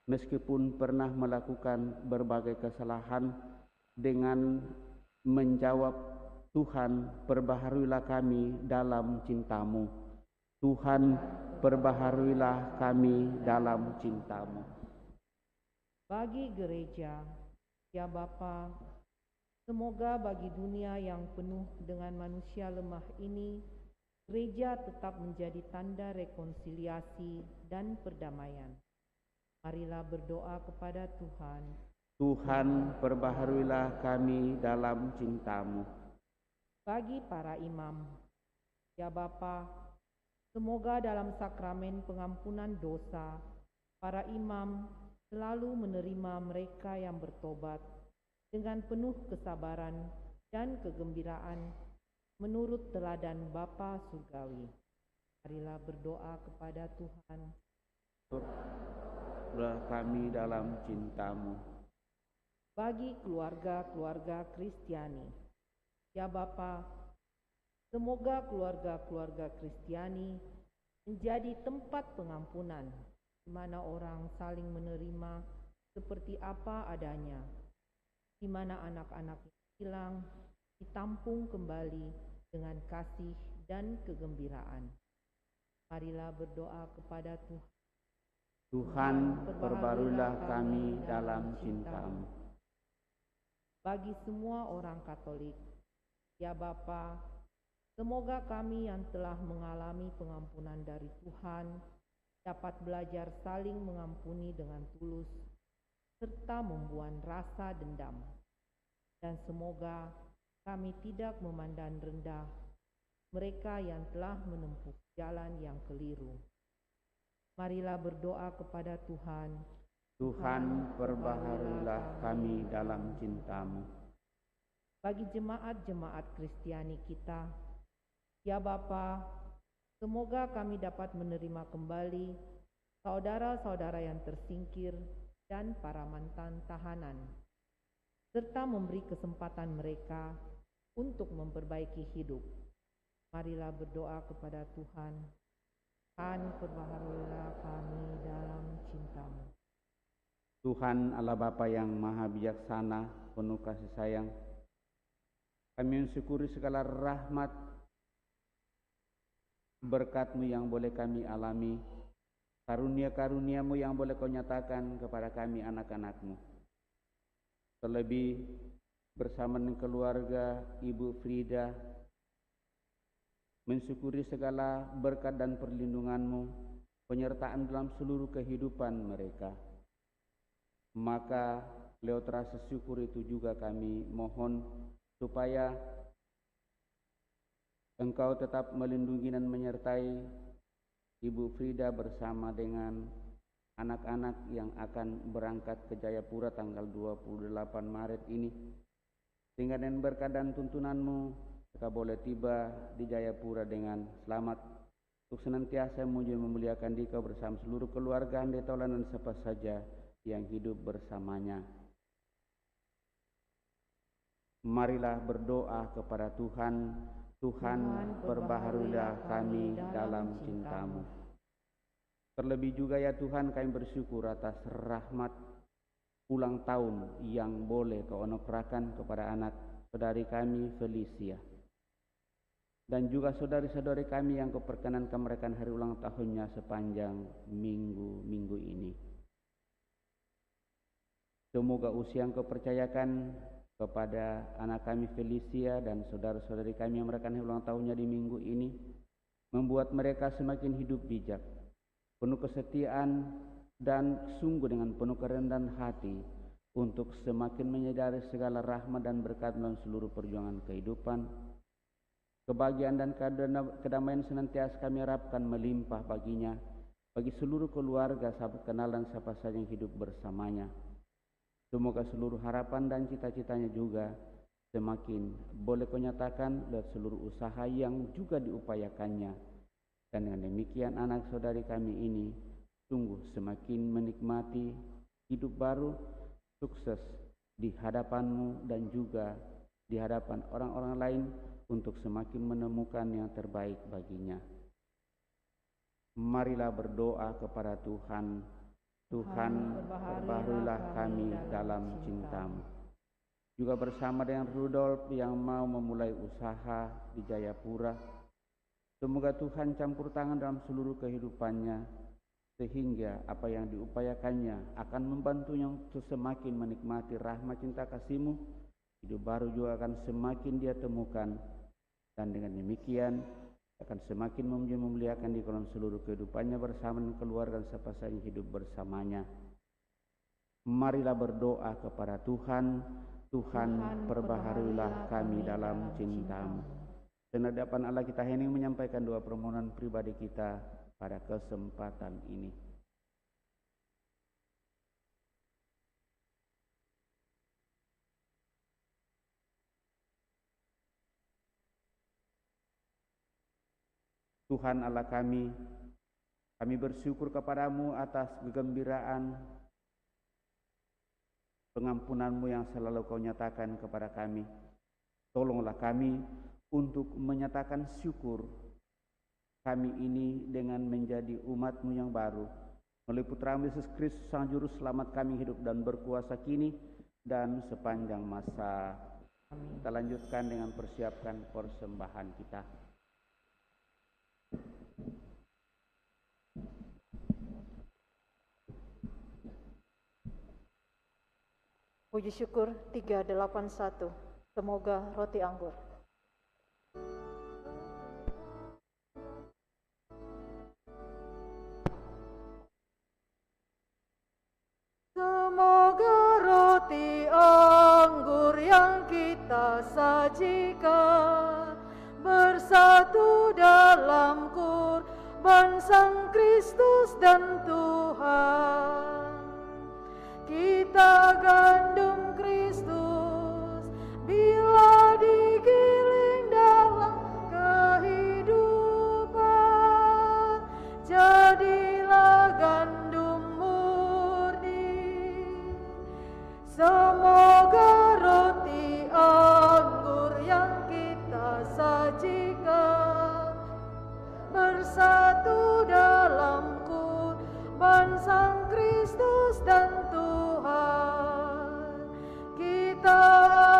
meskipun pernah melakukan berbagai kesalahan, dengan menjawab, Tuhan, perbaharuilah kami dalam cinta-Mu. Tuhan, perbaharuilah kami dalam cinta-Mu. Bagi gereja, ya Bapa, semoga bagi dunia yang penuh dengan manusia lemah ini, gereja tetap menjadi tanda rekonsiliasi dan perdamaian. Marilah berdoa kepada Tuhan. Tuhan, perbaharuilah kami dalam cinta-Mu. Bagi para imam, ya Bapa, semoga dalam sakramen pengampunan dosa, para imam selalu menerima mereka yang bertobat dengan penuh kesabaran dan kegembiraan menurut teladan Bapa Surgawi. Marilah berdoa kepada Tuhan. Perbaharuilah kami dalam cinta-Mu. Bagi keluarga-keluarga Kristiani, ya Bapa, Semoga keluarga-keluarga Kristiani menjadi tempat pengampunan, di mana orang saling menerima seperti apa adanya, di mana anak-anak yang hilang ditampung kembali dengan kasih dan kegembiraan. Marilah berdoa kepada Tuhan. Tuhan, perbaharuilah kami dalam cinta-Mu. Bagi semua orang Katolik, ya Bapa, semoga kami yang telah mengalami pengampunan dari Tuhan dapat belajar saling mengampuni dengan tulus serta membuang rasa dendam. Dan semoga kami tidak memandang rendah mereka yang telah menempuh jalan yang keliru. Marilah berdoa kepada Tuhan. Tuhan, perbaharuilah kami dalam cinta-Mu. Bagi jemaat-jemaat Kristiani kita, ya Bapa, semoga kami dapat menerima kembali saudara-saudara yang tersingkir dan para mantan tahanan, serta memberi kesempatan mereka untuk memperbaiki hidup. Marilah berdoa kepada Tuhan. Tuhan, perbaharuilah kami dalam cinta-Mu. Tuhan Allah Bapa yang Maha Bijaksana, penuh kasih sayang, kami mensyukuri segala rahmat berkat-Mu yang boleh kami alami, karunia-karunia-Mu yang boleh Kau nyatakan kepada kami anak-anak-Mu. Terlebih bersama dengan keluarga Ibu Frida, mensyukuri segala berkat dan perlindungan-Mu, penyertaan dalam seluruh kehidupan mereka. Maka lewat rasa syukur itu juga kami mohon supaya Engkau tetap melindungi dan menyertai Ibu Frida bersama dengan anak-anak yang akan berangkat ke Jayapura tanggal 28 Maret ini. Sehingga dengan berkat dan tuntunan-Mu mereka boleh tiba di Jayapura dengan selamat untuk senantiasa memuji memuliakan Dikau bersama seluruh keluarga handetolan dan siapa saja yang hidup bersamanya. Marilah berdoa kepada Tuhan. Tuhan, perbaharuilah kami dalam cinta-Mu. Terlebih juga ya Tuhan, kami bersyukur atas rahmat ulang tahun yang boleh Kau anugerahkan kepada anak saudari kami Felicia, dan juga saudari-saudari kami yang Kau perkenankan merayakan hari ulang tahunnya sepanjang minggu ini. Semoga usia yang Kau percayakan kepada anak kami Felicia dan saudara-saudari kami yang merayakan hari ulang tahunnya di minggu ini membuat mereka semakin hidup bijak, penuh kesetiaan, dan sungguh dengan penuh kerendahan hati untuk semakin menyadari segala rahmat dan berkat dalam seluruh perjuangan kehidupan. Kebahagiaan dan kedamaian senantiasa kami harapkan melimpah baginya, bagi seluruh keluarga, sahabat kenal dan siapa saja yang hidup bersamanya. Semoga seluruh harapan dan cita-citanya juga semakin boleh Kau nyatakan lewat seluruh usaha yang juga diupayakannya. Dan dengan demikian anak saudari kami ini sungguh semakin menikmati hidup baru, sukses di hadapan-Mu dan juga di hadapan orang-orang lain untuk semakin menemukan yang terbaik baginya. Marilah berdoa kepada Tuhan. Tuhan, perbaharuilah kami dalam cinta-Mu. Juga bersama dengan Rudolf yang mau memulai usaha di Jayapura, semoga Tuhan campur tangan dalam seluruh kehidupannya, sehingga apa yang diupayakannya akan membantunya untuk semakin menikmati rahmat cinta kasih-Mu. Hidup baru juga akan semakin dia temukan, dan dengan demikian akan semakin memuliakan di dalam seluruh kehidupannya bersama dengan keluarga dan siapa saja yang hidup bersamanya. Marilah berdoa kepada Tuhan. Tuhan, perbaharuilah kami dalam cinta-Mu. Dan hadapan Allah kita hening menyampaikan doa permohonan pribadi kita pada kesempatan ini. Tuhan Allah kami bersyukur kepada-Mu atas kegembiraan pengampunan-Mu yang selalu Kau nyatakan kepada kami. Tolonglah kami untuk menyatakan syukur kami ini dengan menjadi umat-Mu yang baru. Melalui Putra-Mu Yesus Kristus, Sang Juru Selamat kami hidup dan berkuasa kini dan sepanjang masa. Kita lanjutkan dengan persiapkan persembahan kita. Puji syukur 381. Semoga roti anggur. Semoga roti anggur yang kita sajikan bersatu dalam kurban Sang Kristus dan Tuhan. Kita gandum Kristus bila digiling dalam kehidupan, jadilah gandum murni. Semoga roti anggur yang kita sajikan bersatu dalam kurban Sang Kristus dan Tuhan. Kita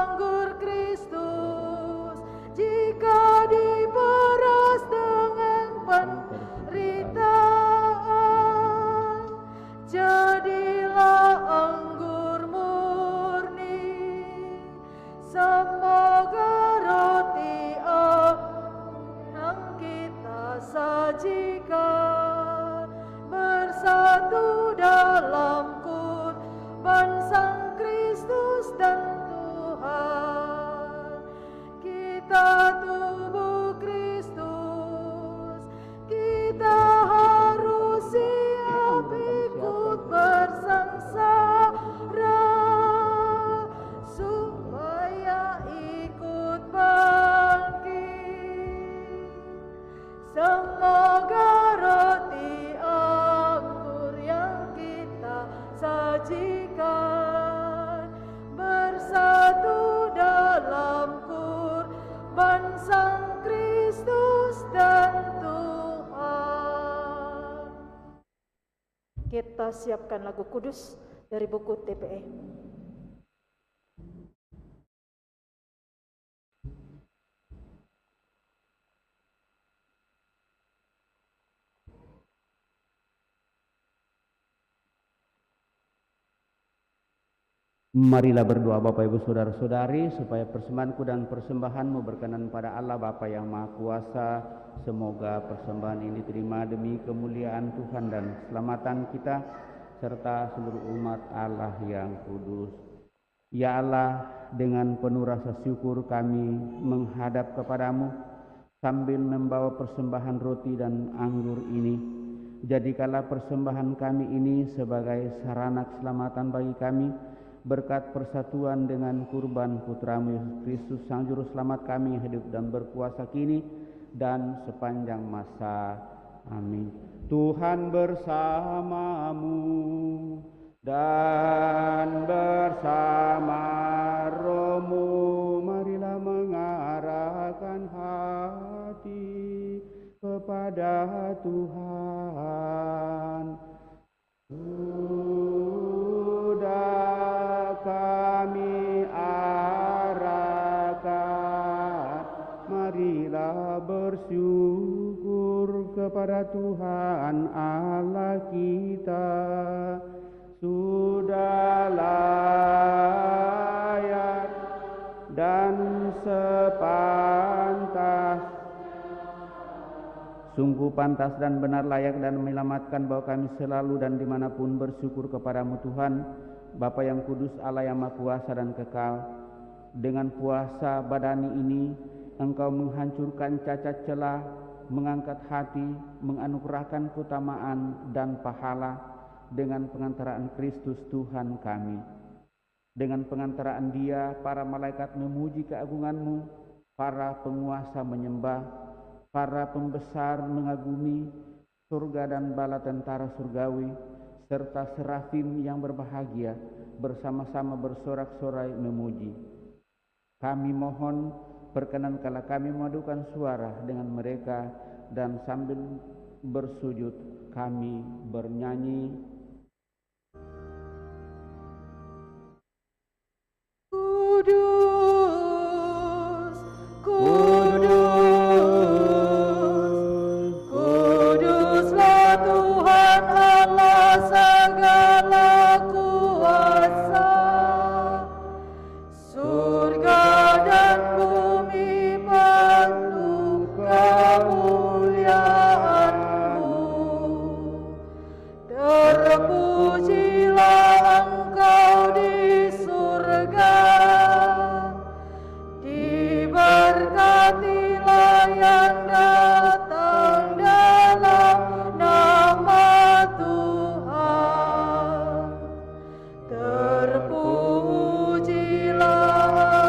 anggur Kristus jika diperas dengan penderitaan, jadilah anggur murni. Semoga roti yang kita sajikan bersatu dalam kurban Sang Kristus dan Tuhan. Kita tubuh Kristus, kita harus siap ikut bersengsara supaya ikut bangkit. Semoga roti anggur yang kita sajikan bersatu dalam kurban Sang Kristus dan Tuhan. Kita siapkan lagu kudus dari buku TPE. Marilah berdoa Bapak Ibu Saudara-saudari supaya persembahanku dan persembahanmu berkenan pada Allah Bapa yang Maha Kuasa. Semoga persembahan ini terima demi kemuliaan Tuhan dan keselamatan kita serta seluruh umat Allah yang kudus. Ya Allah, dengan penuh rasa syukur kami menghadap kepadamu sambil membawa persembahan roti dan anggur ini. Jadikanlah persembahan kami ini sebagai sarana keselamatan bagi kami, berkat persatuan dengan kurban Putra-Mu Yesus Kristus, Sang Juru Selamat kami yang hidup dan berkuasa kini dan sepanjang masa. Amin. Tuhan bersamamu dan bersama rohmu, marilah mengarahkan hati kepada Tuhan. Kami arahkan, marilah bersyukur kepada Tuhan Allah kita. Sudah layak dan sepantas, sungguh pantas dan benar, layak dan menyelamatkan bahwa kami selalu dan dimanapun bersyukur kepadamu Tuhan, Bapa yang kudus, Allah yang maha kuasa dan kekal. Dengan puasa badani ini, Engkau menghancurkan cacat celah, mengangkat hati, menganugerahkan keutamaan dan pahala dengan pengantaraan Kristus Tuhan kami. Dengan pengantaraan Dia, para malaikat memuji keagungan-Mu, para penguasa menyembah, para pembesar mengagumi, surga dan bala tentara surgawi, serta serafim yang berbahagia bersama-sama bersorak-sorai memuji. Kami mohon perkenankanlah kami memadukan suara dengan mereka dan sambil bersujud kami bernyanyi. Kudus, kudus, kuduslah Tuhan Allah segala kuasa. Surga dan bumi penuh kemuliaan-Mu. Terpujilah Engkau di surga, diberkatilah yang datang dalam nama Tuhan. Terpujilah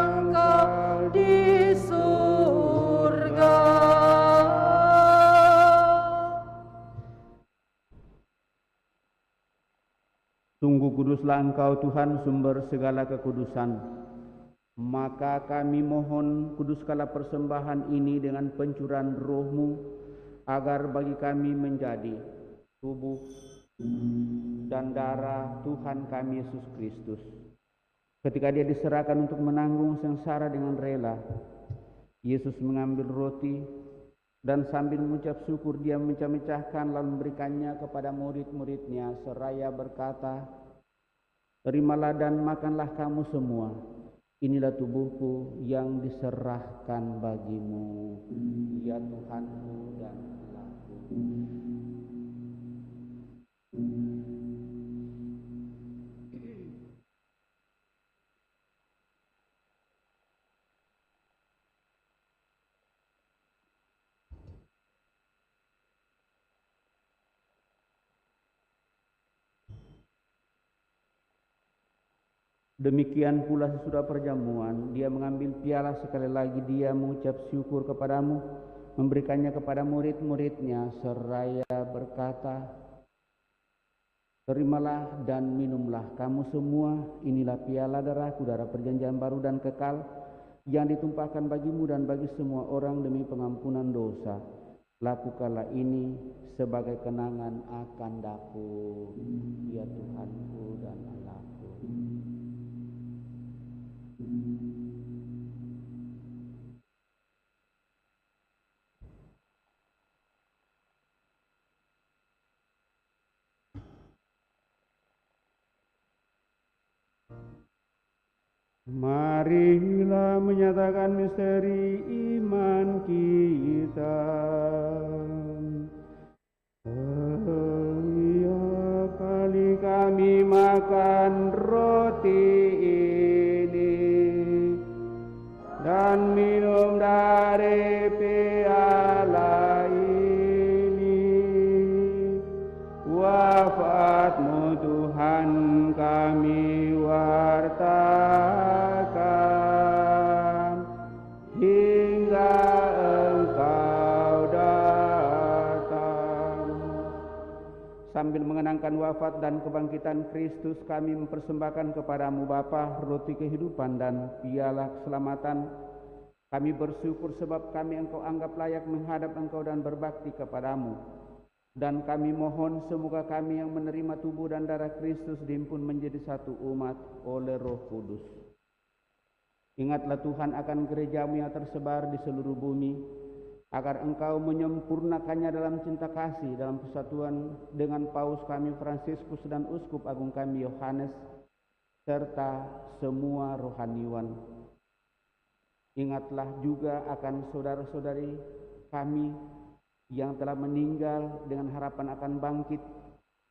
Engkau di surga. Sungguh kuduslah Engkau Tuhan, sumber segala kekudusan. Maka kami mohon, kuduskanlah persembahan ini dengan pencurahan Roh-Mu, agar bagi kami menjadi tubuh dan darah Tuhan kami Yesus Kristus. Ketika Dia diserahkan untuk menanggung sengsara dengan rela, Yesus mengambil roti dan sambil mengucap syukur Dia mecah-mecahkan lalu memberikannya kepada murid-murid-Nya seraya berkata, "Terimalah dan makanlah kamu semua. Inilah tubuhku yang diserahkan bagimu, ya Tuhanku dan Allahku." Demikian pula sesudah perjamuan, Dia mengambil piala, sekali lagi Dia mengucap syukur kepadamu, memberikannya kepada murid-murid-Nya seraya berkata, "Terimalah dan minumlah kamu semua, inilah piala darahku, darah perjanjian baru dan kekal, yang ditumpahkan bagimu dan bagi semua orang demi pengampunan dosa. Lakukanlah ini sebagai kenangan akan Aku, ya Tuhanku dan Allahku." Marilah menyatakan misteri iman kita. Setiap kali kami makan roti ini dan minum dari piala ini, wafat-Mu Tuhan kami wartakan hingga Engkau datang. Sambil mengenangkan wafat dan kebangkitan Kristus, kami mempersembahkan kepadamu Bapa roti kehidupan dan piala keselamatan. Kami bersyukur sebab kami Engkau anggap layak menghadap Engkau dan berbakti kepadamu. Dan kami mohon semoga kami yang menerima tubuh dan darah Kristus dihimpun menjadi satu umat oleh Roh Kudus. Ingatlah Tuhan akan gereja-Mu yang tersebar di seluruh bumi, agar Engkau menyempurnakannya dalam cinta kasih, dalam persatuan dengan Paus kami Fransiskus dan Uskup Agung kami Yohanes, serta semua rohaniwan. Ingatlah juga akan saudara-saudari kami yang telah meninggal dengan harapan akan bangkit,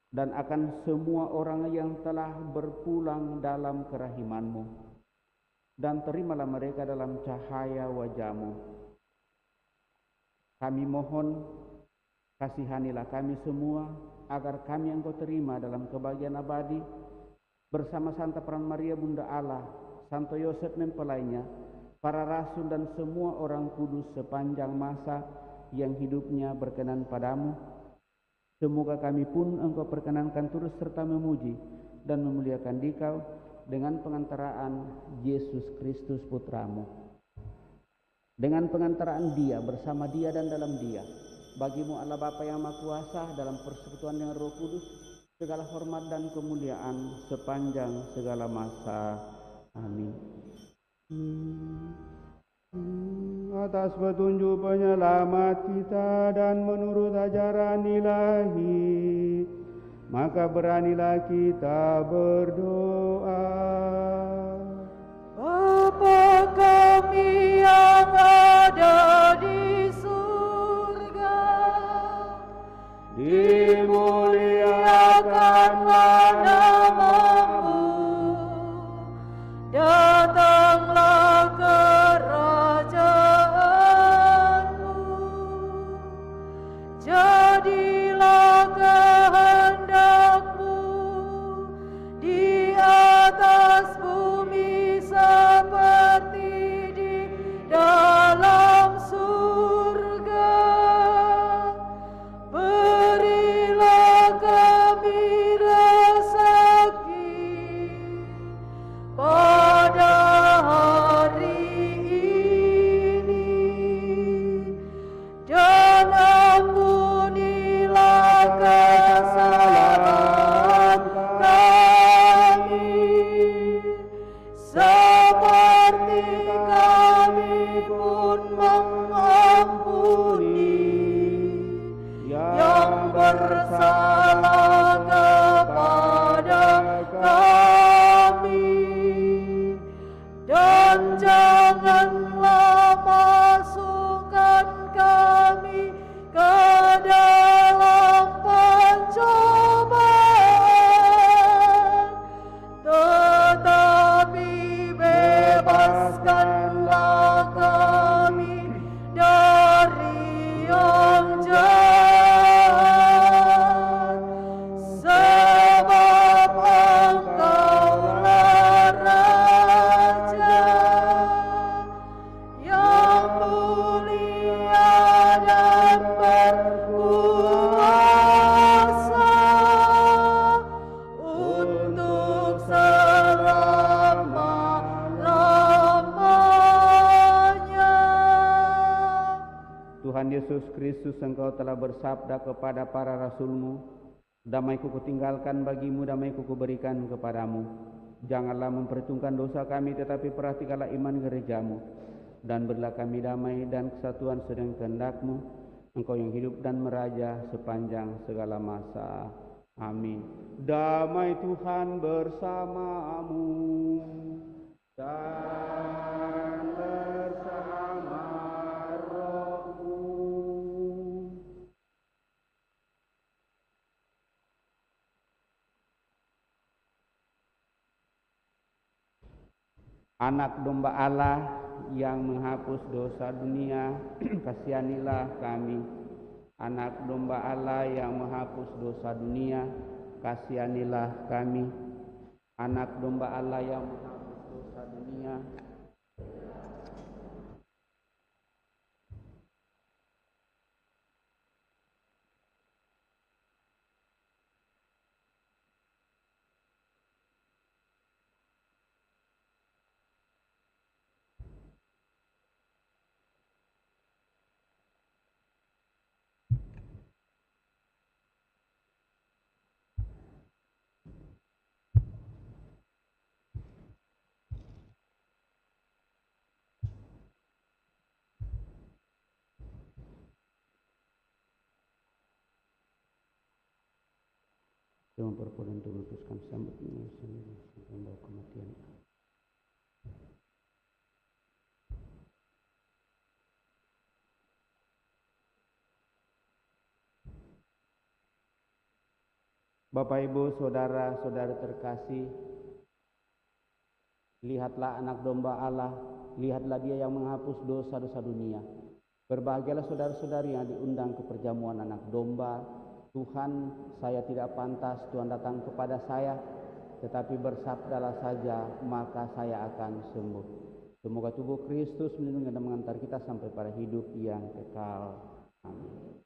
dan akan semua orang yang telah berpulang dalam kerahiman-Mu. Dan terimalah mereka dalam cahaya wajah-Mu. Kami mohon, kasihanilah kami semua, agar kami Engkau terima dalam kebahagiaan abadi, bersama Santa Peran Maria Bunda Allah, Santo Yosef mempelainya, para rasul dan semua orang kudus sepanjang masa yang hidupnya berkenan padamu. Semoga kami pun Engkau perkenankan turut serta memuji dan memuliakan Dikau dengan pengantaraan Yesus Kristus Putra-Mu. dengan pengantaraan Dia, bersama Dia dan dalam Dia. Bagimu Allah Bapa yang Maha Kuasa, dalam persekutuan dengan Roh Kudus, segala hormat dan kemuliaan sepanjang segala masa. Amin. Atas petunjuk penyelamat kita dan menurut ajaran ilahi, maka beranilah kita berdoa. Bapa kami yang ada di surga, dimuliakanlah namamu, datanglah kerajaanmu, jadilah kehendakmu di atas bumi seperti di dalam surga. Berilah kami rezeki pada hari ini, dan ampunilah kesalahan kami, seperti kami pun mengampuni yang bersalah kepada kami, dan janganlah masukkan kami ke dalam pencobaan, tetapi bebaskanlah kami dari yang jahat, sebab Engkaulah Raja yang mulia dan berkuasa untuk selama-lamanya. Tuhan Yesus Kristus, Engkau telah bersabda kepada para rasul-Mu, damai-Ku kutinggalkan bagimu, damai-Ku kuberikan kepadamu. Janganlah memperhitungkan dosa kami, tetapi perhatikanlah iman gereja-Mu, dan berilah kami damai dan kesatuan sedang kehendak-Mu, Engkau yang hidup dan meraja sepanjang segala masa. Amin. Damai Tuhan bersamamu dan bersama rohmu. Anak domba Allah yang menghapus dosa dunia, kasihanilah kami. Anak domba Allah yang menghapus dosa dunia, kasihanilah kami. Anak domba Allah yang menghapus dosa dunia, Tuhan berpodan untuk memutuskan sambut sendiri sampai kematian. Bapak, Ibu, saudara-saudara terkasih, lihatlah anak domba Allah, lihatlah Dia yang menghapus dosa-dosa dunia. Berbahagialah saudara-saudari yang diundang ke perjamuan anak domba. Tuhan, saya tidak pantas Tuhan datang kepada saya, tetapi bersabdalah saja, maka saya akan sembuh. Semoga tubuh Kristus melindungi dan mengantar kita sampai pada hidup yang kekal. Amin.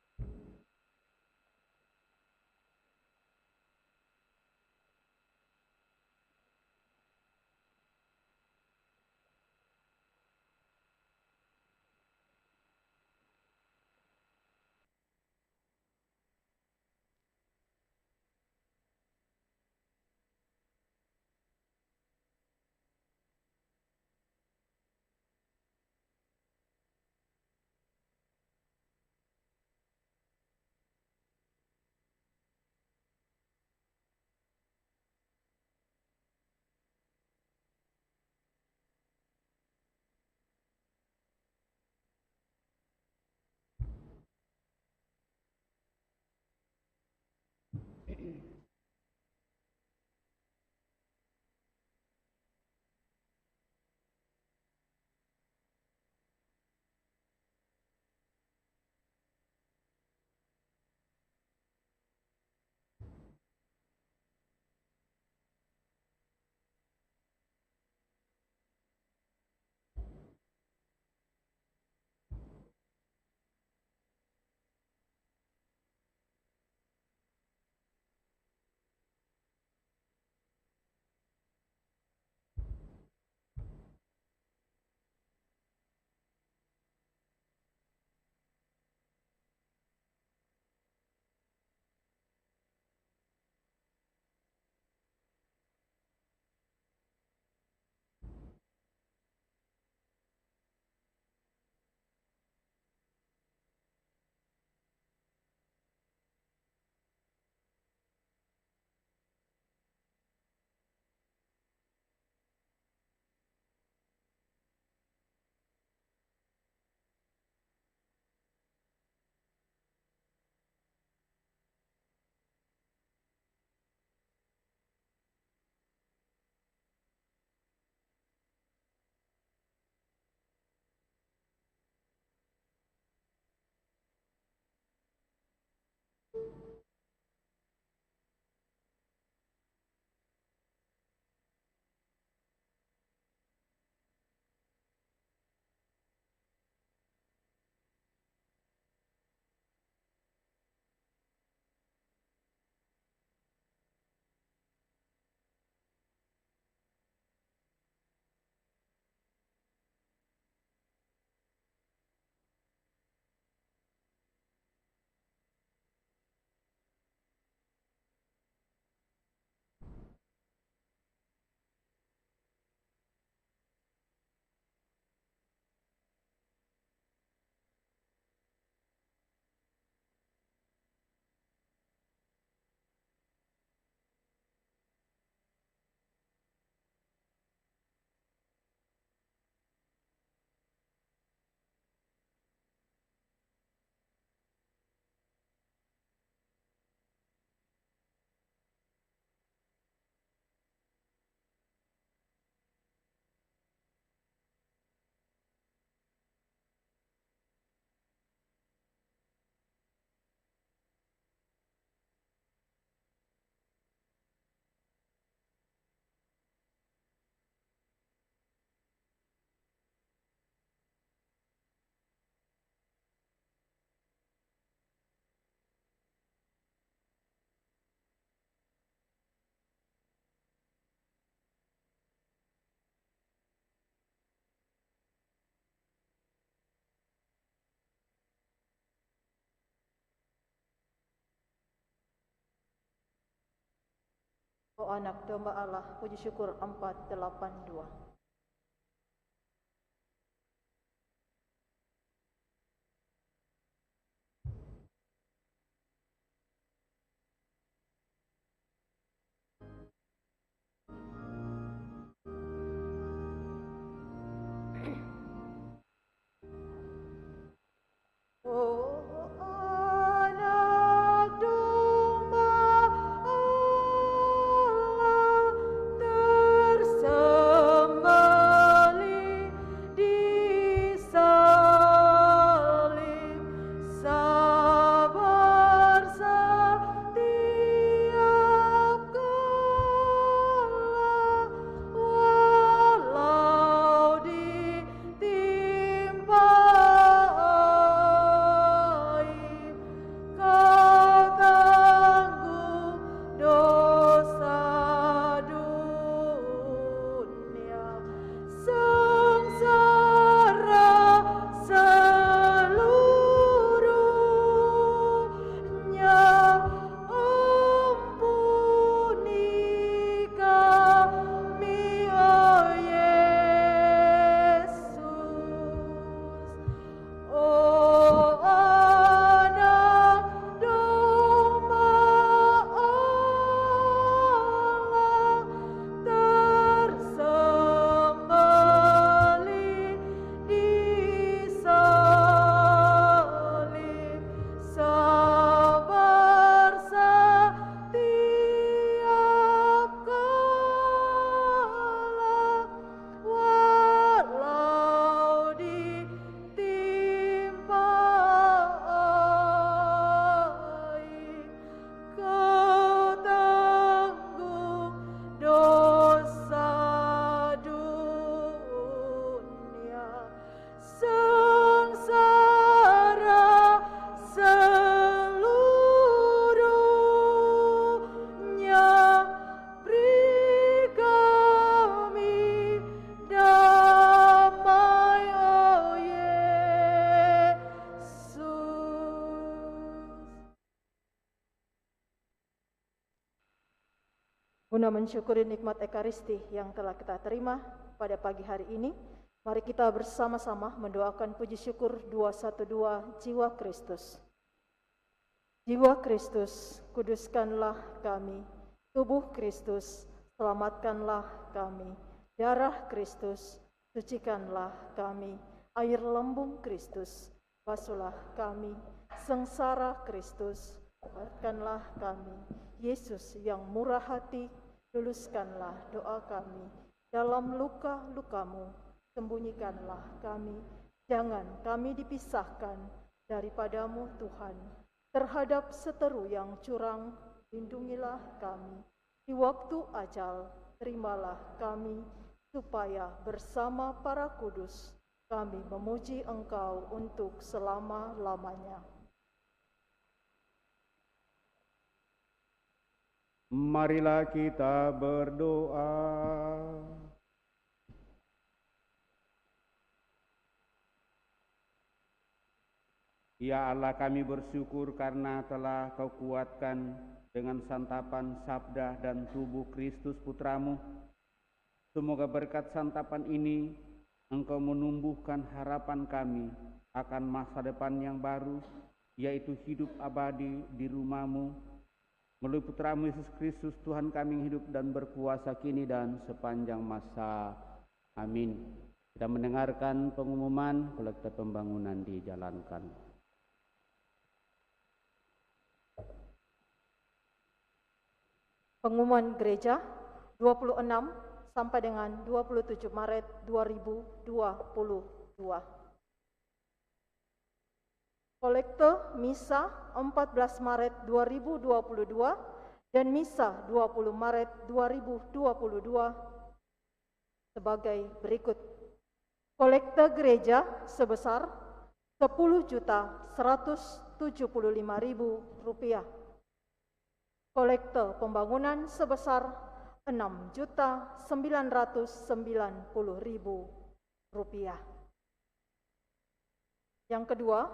O anak domba Allah, puji syukur 482. Guna mensyukuri nikmat Ekaristi yang telah kita terima pada pagi hari ini, mari kita bersama-sama mendoakan puji syukur 212 Jiwa Kristus. Jiwa Kristus, kuduskanlah kami. Tubuh Kristus, selamatkanlah kami. Darah Kristus, sucikanlah kami. Air lembung Kristus, basuhlah kami. Sengsara Kristus, kuatkanlah kami. Yesus yang murah hati, luluskanlah doa kami. Dalam luka-lukamu, sembunyikanlah kami. Jangan kami dipisahkan daripadamu Tuhan. Terhadap seteru yang curang, lindungilah kami. Di waktu ajal, terimalah kami, supaya bersama para kudus kami memuji Engkau untuk selama-lamanya. Marilah kita berdoa. Ya Allah, kami bersyukur karena telah Kau kuatkan dengan santapan sabda dan tubuh Kristus Putramu. Semoga berkat santapan ini Engkau menumbuhkan harapan kami akan masa depan yang baru, yaitu hidup abadi di rumah-Mu. Melalui Putramu Yesus Kristus, Tuhan kami yang hidup dan berkuasa kini dan sepanjang masa. Amin. Kita mendengarkan pengumuman kolekte pembangunan dijalankan. Pengumuman gereja 26 sampai dengan 27 Maret 2022. Kolekte Misa 14 Maret 2022 dan Misa 20 Maret 2022 sebagai berikut. Kolekte gereja sebesar Rp10.175.000. Kolekte pembangunan sebesar Rp6.990.000. Yang kedua,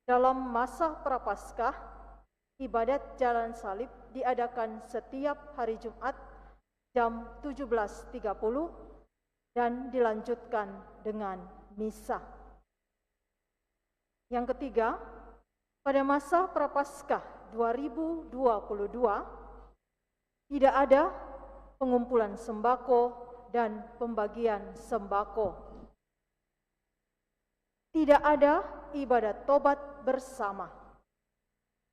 dalam masa Prapaskah, ibadat Jalan Salib diadakan setiap hari Jumat jam 17.30 dan dilanjutkan dengan misa. Yang ketiga, pada masa Prapaskah 2022 tidak ada pengumpulan sembako dan pembagian sembako. Tidak ada ibadat tobat bersama.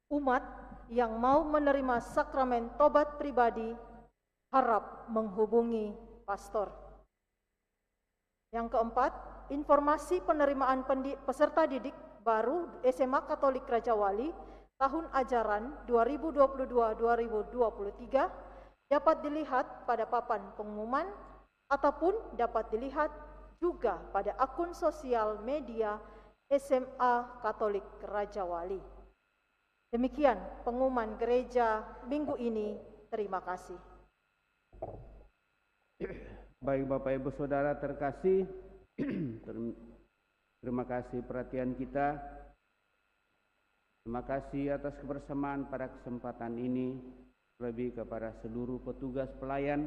Umat yang mau menerima sakramen tobat pribadi harap menghubungi pastor. Yang keempat, informasi penerimaan peserta didik baru SMA Katolik Raja Wali tahun ajaran 2022-2023 dapat dilihat pada papan pengumuman ataupun dapat dilihat juga pada akun sosial media SMA Katolik Raja Wali. Demikian pengumuman gereja minggu ini. Terima kasih. Baik Bapak Ibu Saudara terkasih, terima kasih perhatian kita. Terima kasih atas kebersamaan pada kesempatan ini, lebih kepada seluruh petugas pelayan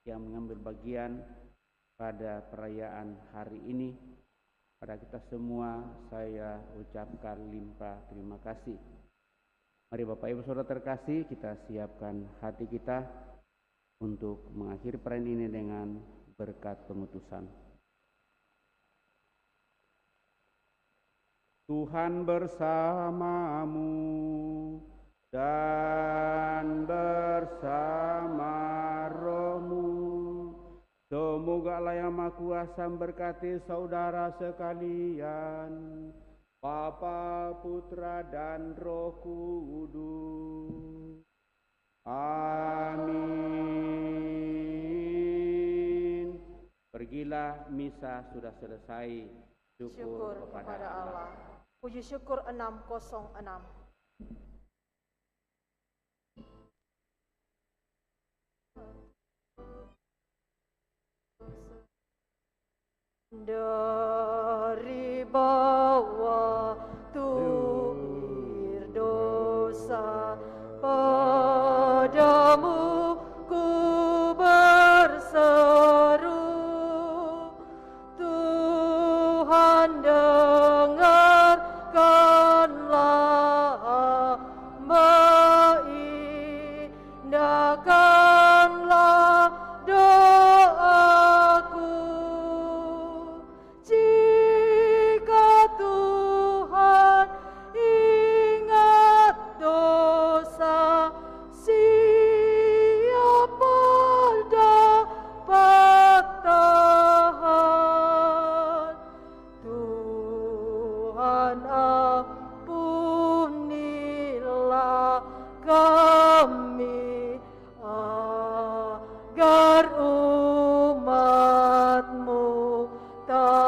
yang mengambil bagian pada perayaan hari ini. Pada kita semua saya ucapkan limpah terima kasih. Mari Bapak Ibu Saudara terkasih, kita siapkan hati kita untuk mengakhiri perayaan ini dengan berkat pengutusan. Tuhan bersamamu dan bersama rohmu. Semoga Allah yang Maha Kuasa memberkati saudara sekalian, Bapa, Putra, dan Roh Kudus. Amin. Pergilah, misa sudah selesai. Syukur kepada Allah. Puji syukur 606. Dari bawah tuir dosa padamu ku berseru, Tuhan dengarkanlah, indahkanlah doaku. Jika Tuhan ingat dosa, siapa dapat tahan? Tuhan ampunilah kami, agar umat-Mu tak